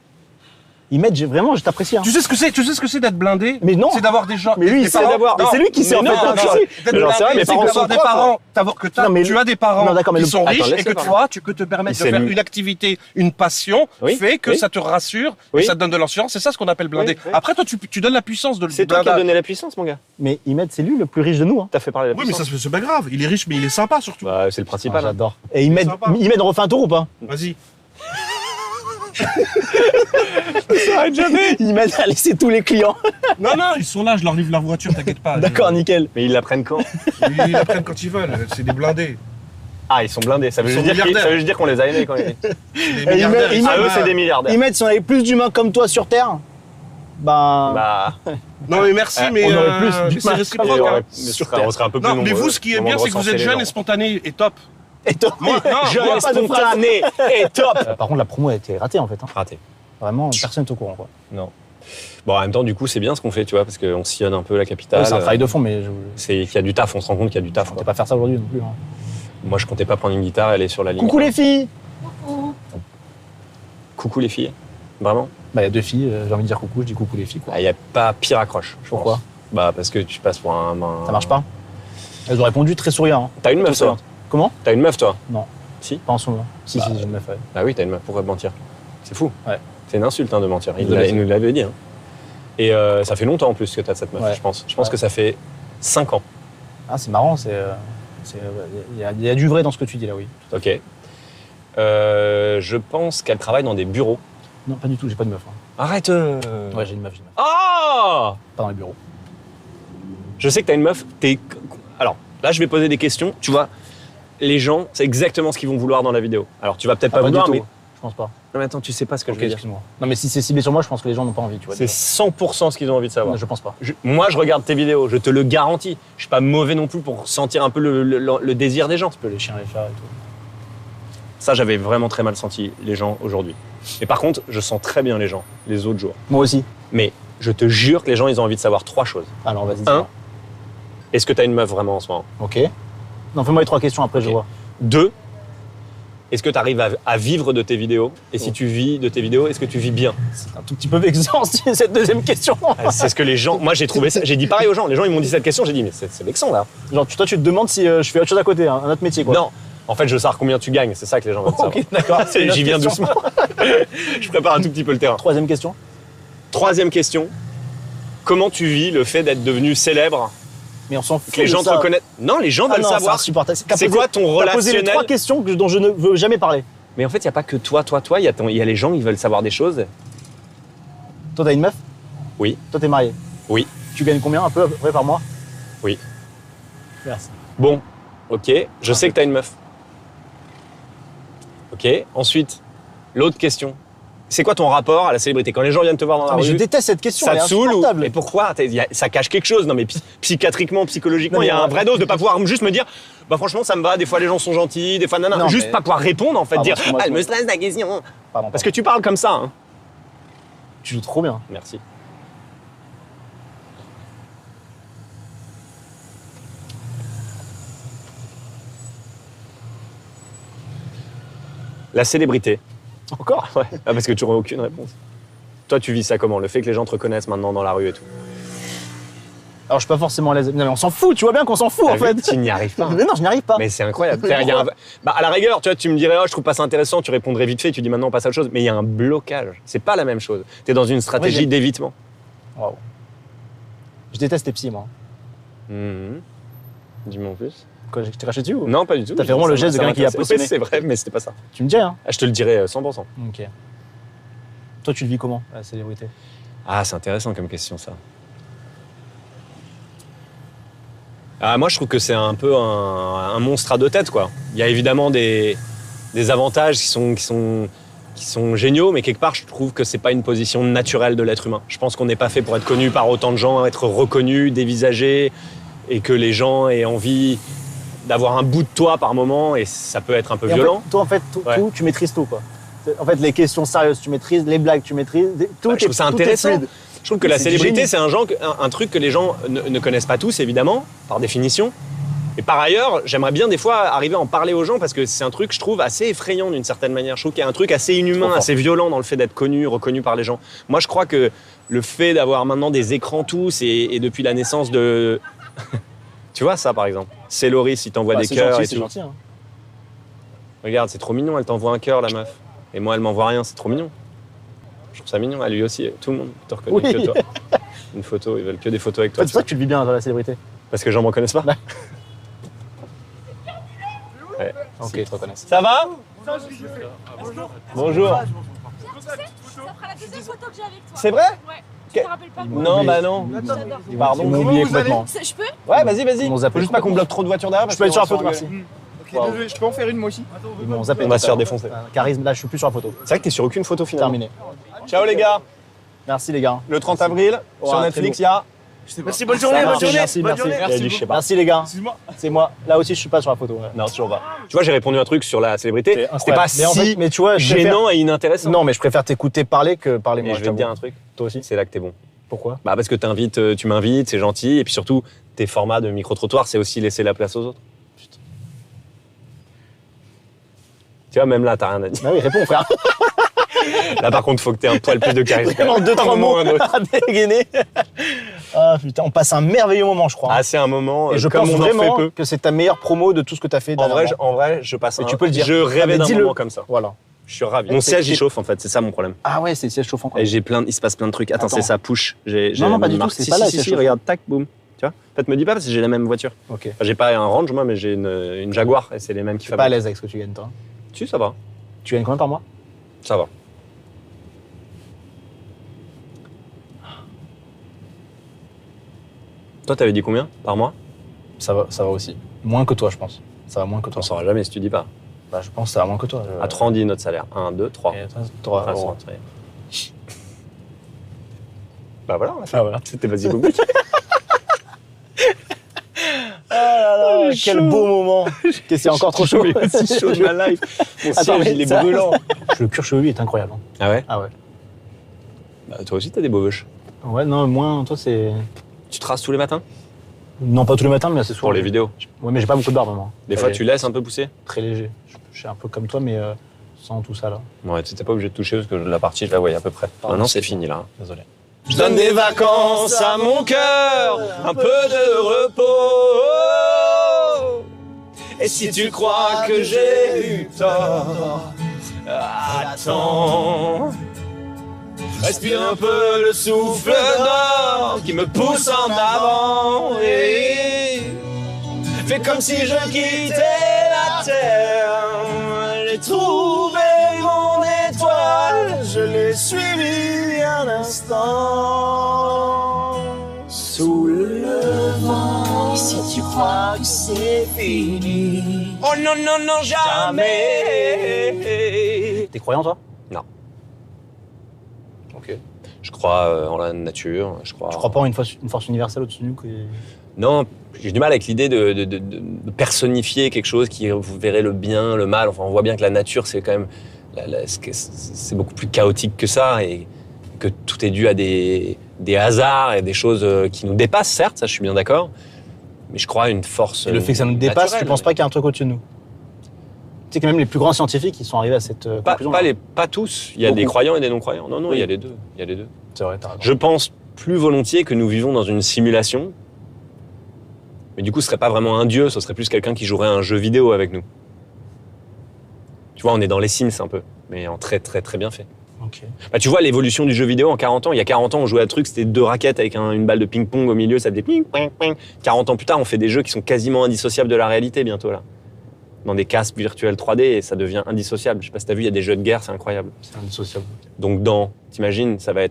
Imed, vraiment, je t'apprécie. Hein. Tu sais ce que c'est d'être blindé? Mais non. C'est d'avoir des gens. Mais lui, des il sait parents- d'avoir. Mais Non, c'est lui qui sait en mais fait. non, hein, non, tu sais. d'être Alors, c'est vrai, blindé, mes c'est parents d'avoir sont des profs, parents. Que Non, mais tu le- as des parents Non, d'accord, mais qui le- sont Attends, riches et laisse-le que parler. toi, tu peux te permettre de Il faire s'est- une activité, une passion, Oui, fait que oui. ça te rassure Oui. et ça te donne de l'assurance. C'est ça ce qu'on appelle blindé. Oui, oui. Après, toi, tu donnes la puissance de le C'est toi qui as blindage. donné la puissance mon gars. Mais Imed, c'est lui le plus riche de nous. Hein. T'as fait parler la Oui, mais puissance. ça, c'est pas grave. Il est riche, mais il est sympa surtout. Bah c'est le Ah, principal. hein. J'adore. Et Imed, sympa. Imed, on refait un tour ou pas? Vas-y. Imed a laissé tous les clients. Non, non, ils sont là, je leur livre leur voiture, t'inquiète pas. D'accord, nickel. Mais ils la prennent quand? Ils la prennent quand ils veulent, c'est des blindés. Ah ils sont blindés, ça veut Ils juste sont dire milliardaires. juste dire qu'on les a aimés quand même. C'est des Et milliardaires. il ils Ah sont eux là. c'est des milliardaires. Imed, si on avait plus d'humains comme toi sur Terre, ben. Bah Non, mais merci, mais on aurait plus du mais c'est mal. réciproque. on hein. serait un peu plus Non, mais nombreux. vous, ce qui est Au bien, moment de c'est que vous recenser êtes les jeune gens. et spontané et top. Et toi, Moi, non, Jeune moi, et pas de phrase. spontané et top. Par contre, la promo a été ratée en fait. Hein. Raté. Vraiment, personne n'est au courant. Quoi. Non. Bon, en même temps, du coup, c'est bien ce qu'on fait, tu vois, parce qu'on sillonne un peu la capitale. C'est un travail de fond, mais C'est qu'il y a du taf, on se rend compte qu'il y a du taf. je Quoi. comptais pas faire ça aujourd'hui non plus. Hein. Moi, je comptais pas prendre une guitare et aller sur la ligne. Coucou les filles. Coucou les filles. Vraiment? Bah, il y a 2 filles, j'ai envie de dire coucou, je dis coucou les filles, quoi. Il n'y a pas pire accroche. je Pourquoi? pense. Bah, parce que tu passes pour un. Ça marche pas? Elles ont répondu très souriant. Hein. T'as une meuf, toi? Comment? T'as une meuf, toi? Non. Si? Pas en ce moment. Si, Bah, si, j'ai une meuf, ouais. Bah oui, t'as une meuf. Pourquoi mentir? C'est fou. Ouais. C'est une insulte hein, de mentir. Il Désolé. nous l'avait dit. Hein. Et ça fait longtemps en plus que t'as cette meuf, Ouais. je pense. Je pense Ouais. que ça fait 5 ans. Ah, c'est marrant, il y a du vrai dans ce que tu dis là, oui. Ok. Je pense qu'elle travaille dans des bureaux. Non, pas du tout, j'ai pas de meuf. Hein. Arrête Ouais, j'ai une meuf. Ah Pas dans les bureaux. Je sais que t'as une meuf. Alors, là, je vais poser des questions. Tu vois, les gens, c'est exactement ce qu'ils vont vouloir dans la vidéo. Alors, tu vas peut-être pas du vouloir, tout. mais... Je pense pas. Non, mais attends, tu sais pas ce que Ok, je veux dire. excuse-moi. Non, mais si c'est ciblé sur moi, je pense que les gens n'ont pas envie, tu vois. C'est 100% ce qu'ils ont envie de savoir. Je pense pas. Moi, je regarde tes vidéos, je te le garantis. Je suis pas mauvais non plus pour sentir un peu le désir des gens. Un peu les chiens, les chats et tout. Ça, j'avais vraiment très mal senti les gens aujourd'hui. Et par contre, je sens très bien les gens, les autres jours. Moi aussi. Mais je te jure que les gens, ils ont envie de savoir 3 choses. Alors, vas-y. Un, est-ce que tu as une meuf vraiment en ce moment? Ok. Non, fais-moi les 3 questions, après je vois. 2, est-ce que tu arrives à vivre de tes vidéos? Et si tu vis de tes vidéos, est-ce que tu vis bien? C'est un tout petit peu vexant, cette deuxième question. C'est ce que les gens... Moi, j'ai trouvé ça... J'ai dit pareil aux gens. Les gens, ils m'ont dit cette question. J'ai dit, mais c'est vexant, là. Genre, toi, tu te demandes si je fais autre chose à côté, hein, un autre métier, quoi. Non. En fait, je veux savoir combien tu gagnes. C'est ça que les gens veulent savoir. Ok, d'accord. c'est une J'y autre viens question. doucement. Je prépare un tout petit peu le terrain. 3e question. 3e question. Comment tu vis le fait d'être devenu célèbre? Mais on s'en fout. Que les gens te reconnaissent. Non, les gens veulent savoir. C'est quoi ton T'as posé les relationnel? 3 questions dont je ne veux jamais parler. Mais en fait, il n'y a pas que toi. Il y a les gens qui veulent savoir des choses. Toi, t'as une meuf? Oui. Toi, t'es marié? Oui. Tu gagnes combien, un peu, à peu près, par mois? Oui. Merci. Bon, ok. Je sais que tu as une meuf. Ok. Ensuite, l'autre question. C'est quoi ton rapport à la célébrité? Quand les gens viennent te voir dans la Mais rue, je déteste cette question, ça elle est te saoule insupportable. Et pourquoi? Ça cache quelque chose. Non mais psychiatriquement, psychologiquement, Non, mais il y a un ouais. vrai dose de pas pouvoir juste me dire bah franchement ça me va, des fois les gens sont gentils, des fois nanana. Non, Juste mais- pas pouvoir répondre en fait, Pardon, dire excuse-moi, elle me stresse la question. Pardon, Parce que tu parles comme ça. Hein. tu joues trop bien. Merci. La célébrité. Encore? Ouais. Ah, parce que tu n'auras aucune réponse. Toi, tu vis ça comment? Le fait que les gens te reconnaissent maintenant dans la rue et tout. Alors, je suis pas forcément à l'aise. Non, mais on s'en fout, tu vois bien qu'on s'en fout, T'as en vu, fait. tu n'y arrives pas. Mais non, je n'y arrive pas. Mais c'est incroyable. Bah, à la rigueur, tu vois, tu me dirais, oh, je trouve pas ça intéressant, tu répondrais vite fait, tu dis maintenant on passe à autre chose. Mais il y a un blocage. C'est pas la même chose. Tu es dans une stratégie j'ai- d'évitement. Waouh. Je déteste les psys, moi. Dis-moi en plus. Quoi, je t'ai craché dessus ou... Non, pas du tout. T'as fait vraiment le geste de quelqu'un qui a posé. positionné. C'est vrai, mais c'était pas ça. Tu me dis, hein? Ah, je te le dirais 100%. Ok. Toi, tu le vis comment, la célébrité? Ah, c'est intéressant comme question, ça. Ah, moi, je trouve que c'est un peu un monstre à 2 têtes, quoi. Il y a évidemment des avantages qui sont géniaux, mais quelque part, je trouve que c'est pas une position naturelle de l'être humain. Je pense qu'on n'est pas fait pour être connu par autant de gens, être reconnu, dévisagé, et que les gens aient envie d'avoir un bout de toi par moment, et ça peut être un peu Et violent. toi, en fait, tout, tu maîtrises tout, quoi. En fait, les questions sérieuses, tu maîtrises, les blagues, tu maîtrises. Tout Je trouve ça tout est intéressant. fluide. Je trouve que la C'est du célébrité, génie. c'est un truc que les gens ne connaissent pas tous, évidemment, par définition. Et par ailleurs, j'aimerais bien des fois arriver à en parler aux gens parce que c'est un truc, je trouve, assez effrayant d'une certaine manière. Je trouve qu'il y a un truc assez inhumain, assez violent dans le fait d'être connu, reconnu par les gens. Moi, je crois que le fait d'avoir maintenant des écrans tous et depuis la naissance de... Tu vois ça, par exemple? C'est Loris, il t'envoie Bah, des c'est cœurs gentil, et c'est tout. gentil, hein. Regarde, c'est trop mignon, elle t'envoie un cœur, la meuf. Et moi, elle m'envoie rien, c'est trop mignon. Je trouve ça mignon, à lui aussi, tout le monde te reconnaît Oui. que toi. Une photo, ils veulent que des photos avec En toi. fait, c'est ça que tu le vis bien, toi, la célébrité. Parce que les gens me reconnaissent pas. Ouais. Ok, ils te reconnaissent. Ça va? Bonjour. Ça fera la deuxième photo que j'ai avec toi. C'est vrai? Ouais. Tu te rappelles pas de moi? Non, bah non. J'adore. Pardon. Ils m'ont oublié complètement. Je peux? Ouais, vas-y, vas-y. Ils m'ont zappé Faut juste pas qu'on complètement. bloque trop de voitures derrière. Je peux être sur la photo, merci. Ok, désolé, je peux en faire une moi aussi? Ils m'ont zappé. On va se faire totalement. défoncer. Charisme, là, je suis plus sur la photo. C'est vrai que t'es sur aucune photo finalement. Terminé. Ciao les gars. Merci, les gars. Le 30 avril, Ouais, sur très Netflix, beau. il y a Merci, bonne journée, bonne journée. Merci. Il a dit, je sais pas. Merci les gars. C'est moi. Là aussi, je suis pas sur la photo. Ouais. Non, toujours pas. Tu vois, j'ai répondu un truc sur la célébrité. C'était pas mais en si fait, mais tu vois, gênant et inintéressant. Non, mais je préfère t'écouter parler que parler moi. Et je vais te dire un truc. Toi aussi. C'est là que t'es bon. Pourquoi? Bah parce que tu m'invites, c'est gentil, et puis surtout, tes formats de micro-trottoir, c'est aussi laisser la place aux autres. Putain. Tu vois, même là, t'as rien à dire. Bah oui, réponds, frère. Là, par contre, faut que t'aies un poil plus de charisme. Vraiment 2-3 mots à dégainer. Ah putain, on passe un merveilleux moment, je crois. Ah, c'est un moment. Et je comme pense on en fait vraiment peu. que c'est ta meilleure promo de tout ce que t'as fait. En vrai, je passe Mais tu peux le dire. Je rêvais d'un moment comme ça. Voilà. Je suis ravi. Mon siège, il chauffe, en fait. C'est ça mon problème. Ah ouais, c'est le siège chauffant. Quoi. Et il se passe plein de trucs. Attends, c'est ça, push. Non, pas du tout, c'est pas là, si, regarde, tac, boum. Tu vois? En fait, me dis pas parce que j'ai la même voiture. Ok. Enfin, j'ai pas un Range, moi, mais j'ai une Jaguar, et c'est les mêmes qui fabriquent. Pas à l'aise avec ce que tu gagnes, toi. Si, ça va. Tu gagnes combien par mois? Ça va. Toi, t'avais dit combien par mois? Ça va aussi. Moins que toi, je pense. Ça va moins que toi. On saura jamais si tu dis pas. Bah, je pense que ça va moins que toi. À 3, on dit notre salaire. 1, 2, 3. 3 300, euros. Bah voilà, c'était vas-y public. Oh là là, quel beau moment. Qu'est-ce que c'est encore trop chaud. C'est chaud de ma life. Mon siège, il est brûlant. Le cuir chevelu est incroyable. Ah ouais? Ah ouais. Bah, toi aussi, t'as des beaux veuches. Ouais, non, moins, toi, c'est... Tu te rases tous les matins? Non, pas tous les matins, mais assez souvent. Pour les vidéos? Ouais, mais j'ai pas beaucoup de barbe, moi. Des fois, tu laisses un peu pousser? Très léger. Je suis un peu comme toi, mais sans tout ça, là. Ouais, tu t'es pas obligé de toucher parce que la partie, je la voyais à peu près. Maintenant, c'est fini, là. Désolé. Je donne des vacances à mon cœur, un peu de repos. Et si tu crois que j'ai eu tort, attends. Respire un peu le souffle d'or qui me pousse en avant. Et fais comme si je quittais la terre. J'ai trouvé mon étoile, je l'ai suivi un instant. Sous le vent, et si tu crois que c'est fini. Oh non, non, non, jamais. T'es croyant, toi? Non. Ok. Je crois en la nature. Je crois pas en une force universelle au-dessus de nous Non, j'ai du mal avec l'idée de personnifier quelque chose qui vous verrez le bien, le mal. Enfin, on voit bien que la nature, c'est quand même... c'est beaucoup plus chaotique que ça et que tout est dû à des hasards et des choses qui nous dépassent, certes, ça je suis bien d'accord. Mais je crois à une force et le fait que ça nous dépasse, naturelle, tu penses pas qu'il y a un truc au-dessus de nous? Tu sais que même les plus grands scientifiques, ils sont arrivés à cette conclusion. Pas tous. Il y a des croyants et des non-croyants. Non, oui. Il y a les deux. C'est vrai, t'as raison. Je pense plus volontiers que nous vivons dans une simulation. Mais du coup, ce serait pas vraiment un dieu, ce serait plus quelqu'un qui jouerait à un jeu vidéo avec nous. Tu vois, on est dans les Sims un peu, mais en très très très bien fait. Ok. Bah, tu vois l'évolution du jeu vidéo en 40 ans. Il y a 40 ans, on jouait à trucs, c'était 2 raquettes avec une balle de ping-pong au milieu, ça faisait ping, ping, ping. 40 ans plus tard, on fait des jeux qui sont quasiment indissociables de la réalité bientôt là. Dans des casques virtuels 3D et ça devient indissociable. Je sais pas si t'as vu, il y a des jeux de guerre, c'est incroyable. C'est indissociable. Donc t'imagines, ça va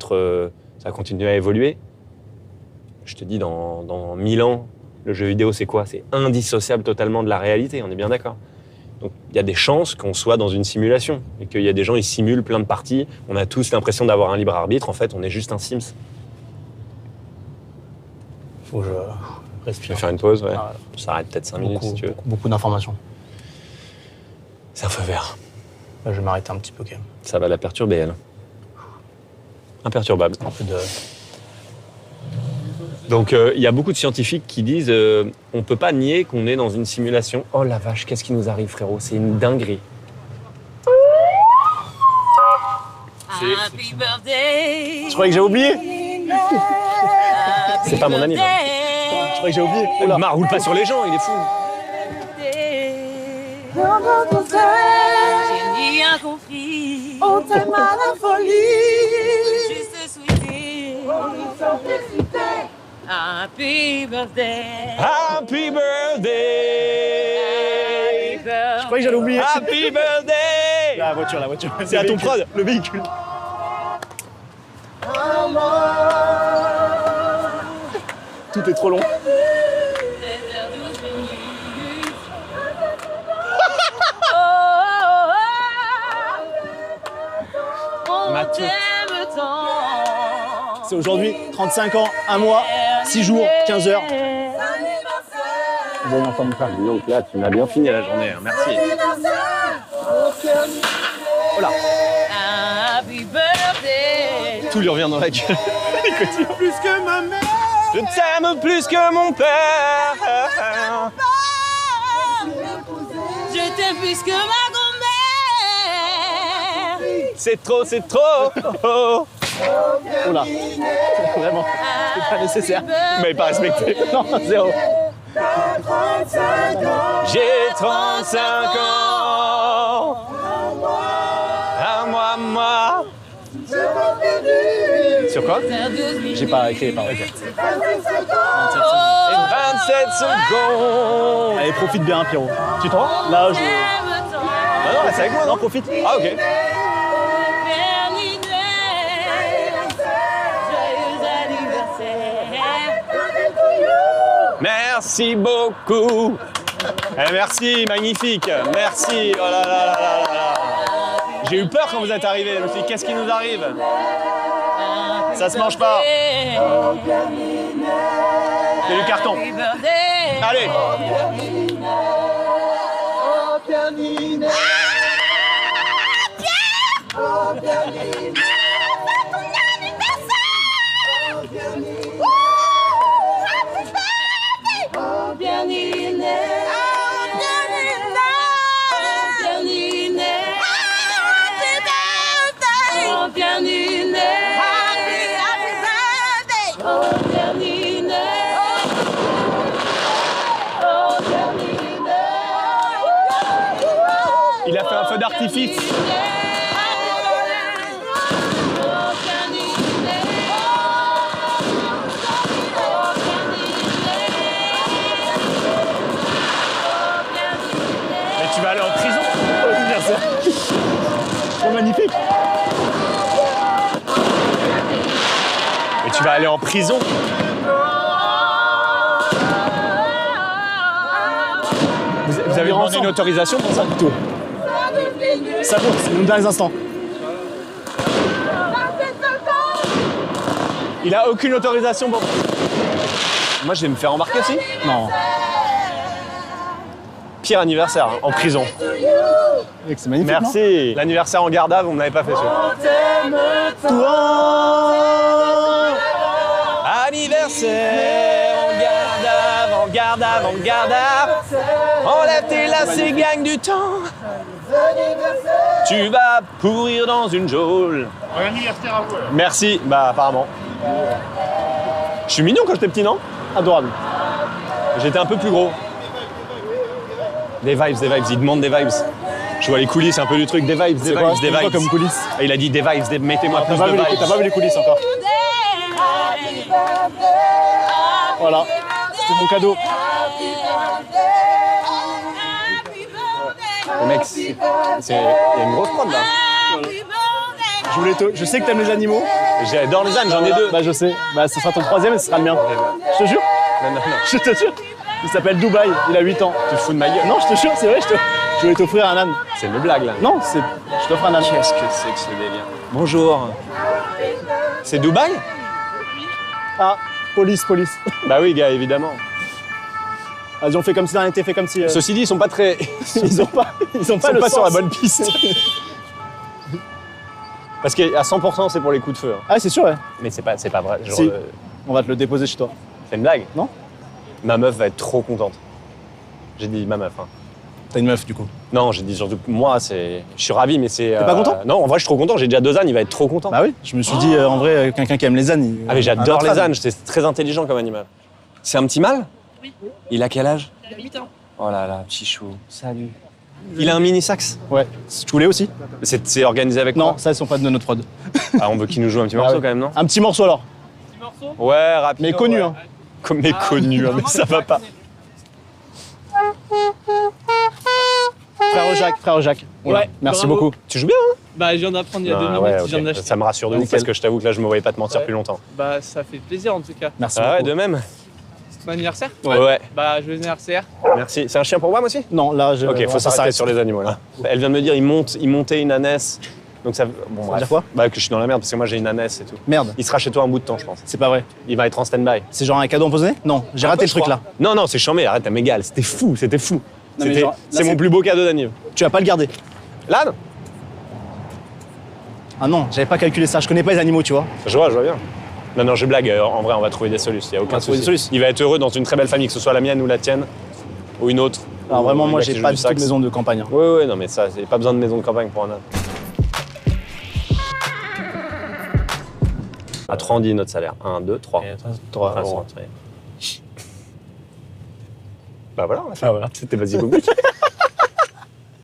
continuer à évoluer. Je te dis, dans 1000 ans, le jeu vidéo, c'est quoi? C'est indissociable totalement de la réalité, on est bien d'accord. Donc il y a des chances qu'on soit dans une simulation et qu'il y a des gens, ils simulent plein de parties. On a tous l'impression d'avoir un libre arbitre. En fait, on est juste un Sims. Faut que je Tu respire. veux faire une pause? Ouais. Ah, On s'arrête peut-être 5 minutes si tu veux. Beaucoup d'informations. C'est un feu vert. Là, je vais m'arrêter un petit peu quand même. Ça va la perturber, elle. Imperturbable. Un peu de... Donc il y a beaucoup de scientifiques qui disent on peut pas nier qu'on est dans une simulation. Oh la vache, qu'est-ce qui nous arrive, frérot? C'est une dinguerie. Happy birthday. Je croyais que j'ai oublié. C'est pas mon ami. Là. Je croyais que j'ai oublié. Oh, Mar, roule pas sur les gens, il est fou. J'ai rien compris. On t'aime à la folie. Juste souhaiter. Happy birthday. Happy birthday. Je croyais que j'allais oublier. Happy birthday. La voiture. C'est à ton prod, le véhicule. Tout est trop long. On t'aime tant. C'est aujourd'hui, 35 ans, un mois, 6 jours, 15 heures. Bon, enfin, mon frère. Donc là, tu m'as bien fini la journée, hein. Merci. Voilà. Happy birthday. Tout lui revient dans la gueule. Il continue. Plus que ma mère. Je t'aime plus que mon père. Je t'aime plus que ma grand-mère. C'est trop, c'est trop. Oula. Vraiment. C'est pas nécessaire. Vous m'avez pas respecté. Non, 0. J'ai 35 ans. À moi. Sur quoi? J'ai pas écrit les paroles. Et 27 secondes. Allez, profite bien, Pierrot. Tu te rends? Là, je... Ah non, c'est avec moi, non? Profite. Ah, ok. Merci beaucoup. Eh, merci, magnifique. Merci. Oh là là là là là là. J'ai eu peur quand vous êtes arrivés. Je me suis dit, qu'est-ce qui nous arrive? Ça se mange pas. C'est du carton. Allez. Il a fait un feu d'artifice. Mais tu vas aller en prison. C'est magnifique. Mais tu vas aller en prison. Vous avez demandé une autorisation pour ça? Du tout. Ça compte, c'est nos derniers instants. Il a aucune autorisation pour... Moi, je vais me faire embarquer aussi? Non. Pire anniversaire, hein, en prison. C'est magnifique. Merci. L'anniversaire en garde à, vous ne m'avez pas fait celui-là. Anniversaire en garde à. Enlève tes lacets, gagne du temps. Tu vas pourrir dans une geôle. Bon anniversaire à vous. Merci, bah apparemment. Je suis mignon quand j'étais petit, non? Adorable. J'étais un peu plus gros. Des vibes, il demande des vibes. Je vois les coulisses, un peu du truc, des vibes, des quoi vibes. comme coulisses? Et il a dit des vibes, mettez-moi plus de vibes. T'as pas vu les coulisses encore? Voilà, c'était mon cadeau. Le mec, il y a une grosse prod là. Je sais que t'aimes les animaux. J'adore les ânes, j'en ai deux. Bah je sais. Bah ce sera ton troisième et ce sera le mien. Je te jure. Non. Je te jure. Il s'appelle Dubaï, il a 8 ans. Tu te fous de ma gueule? Non, je te jure, c'est vrai, je voulais t'offrir un âne. C'est une blague là. Non, je t'offre un âne. Qu'est-ce que c'est que ce délire? Bonjour. C'est Dubaï? Ah, police. Bah oui, gars, évidemment. Vas-y, on fait comme si on était fait comme si... Ceci dit, ils sont pas très... Ils ont pas ils sont le pas sur la sens. bonne piste. Parce qu'à 100%, c'est pour les coups de feu. Hein. Ah, c'est sûr, ouais. Mais c'est pas vrai. Genre, Si. On va te le déposer chez toi. c'est une blague? Non. Ma meuf va être trop contente. J'ai dit ma meuf. Hein. T'as une meuf, du coup. Non, j'ai dit surtout que moi, je suis ravi, mais c'est... T'es pas content? Non, en vrai, je suis trop content. J'ai déjà 2 ânes, il va être trop content. Bah oui, je me suis dit, en vrai, quelqu'un qui aime les ânes... Ah mais j'adore les ânes, c'est très intelligent comme animal. C'est un petit mâle? Oui. Il a quel âge? Il a 8 ans. Oh là là, petit chou. Salut. Il a un mini sax? Ouais. Tu voulais aussi? C'est organisé avec Non, quoi? ça, ils sont pas de notre prod. Ah, on veut qu'il nous joue un petit morceau ouais. quand même, non? Un petit morceau, alors. Ouais, rapide. Mais connu, ouais. hein. Comme mais connu, hein, mais ça va pas. Frère Jacques. Voilà. Ouais, Merci bravo. beaucoup. Tu joues bien, hein? Bah, je viens d'apprendre il y a 2 minutes, ouais, je viens ok. d'acheter. Ça me rassure de ouf Nickel. parce que je t'avoue que là, je me voyais pas te mentir plus longtemps. Bah, ça fait plaisir en tout cas. Merci Ah ouais, beaucoup. de même. Bon anniversaire. Ouais. Bah, joyeux anniversaire. Merci. C'est un chien pour WAM aussi? Non, là, Ok, faut ça s'arrêter sur les animaux là. Elle vient de me dire, il montait une ânesse Donc ça, bon, veut bref. dire quoi? Bah, que je suis dans la merde parce que moi j'ai une ânesse et tout. Merde, Il sera chez toi un bout de temps, je pense. c'est pas vrai. Il va être en stand-by. C'est genre un cadeau empoisonné? Non, j'ai raté le truc là. Non, non, c'est chambé, arrête, t'as m'égale. C'était fou, c'était fou. Non, mais C'était- genre, là, c'est mon c'est- plus beau cadeau d'anniv. Tu vas pas le garder. Là, non. Ah non, j'avais pas calculé ça, je connais pas les animaux, tu vois. Je vois bien. Non, non, je blague. En vrai, on va trouver des solutions. Il n'y a aucun va trouver souci. des solutions. Il va être heureux dans une très belle famille, que ce soit la mienne ou la tienne, ou une autre. Alors Ou vraiment, un moi gars qui j'ai joue pas du du tout de sax. maison de campagne. Hein. Oui, oui, non, mais ça, c'est pas besoin de maison de campagne pour un âne. À 3, on dit notre salaire. 1, 2, 3. 3 euros. Bah voilà, on a fait. C'était basique public.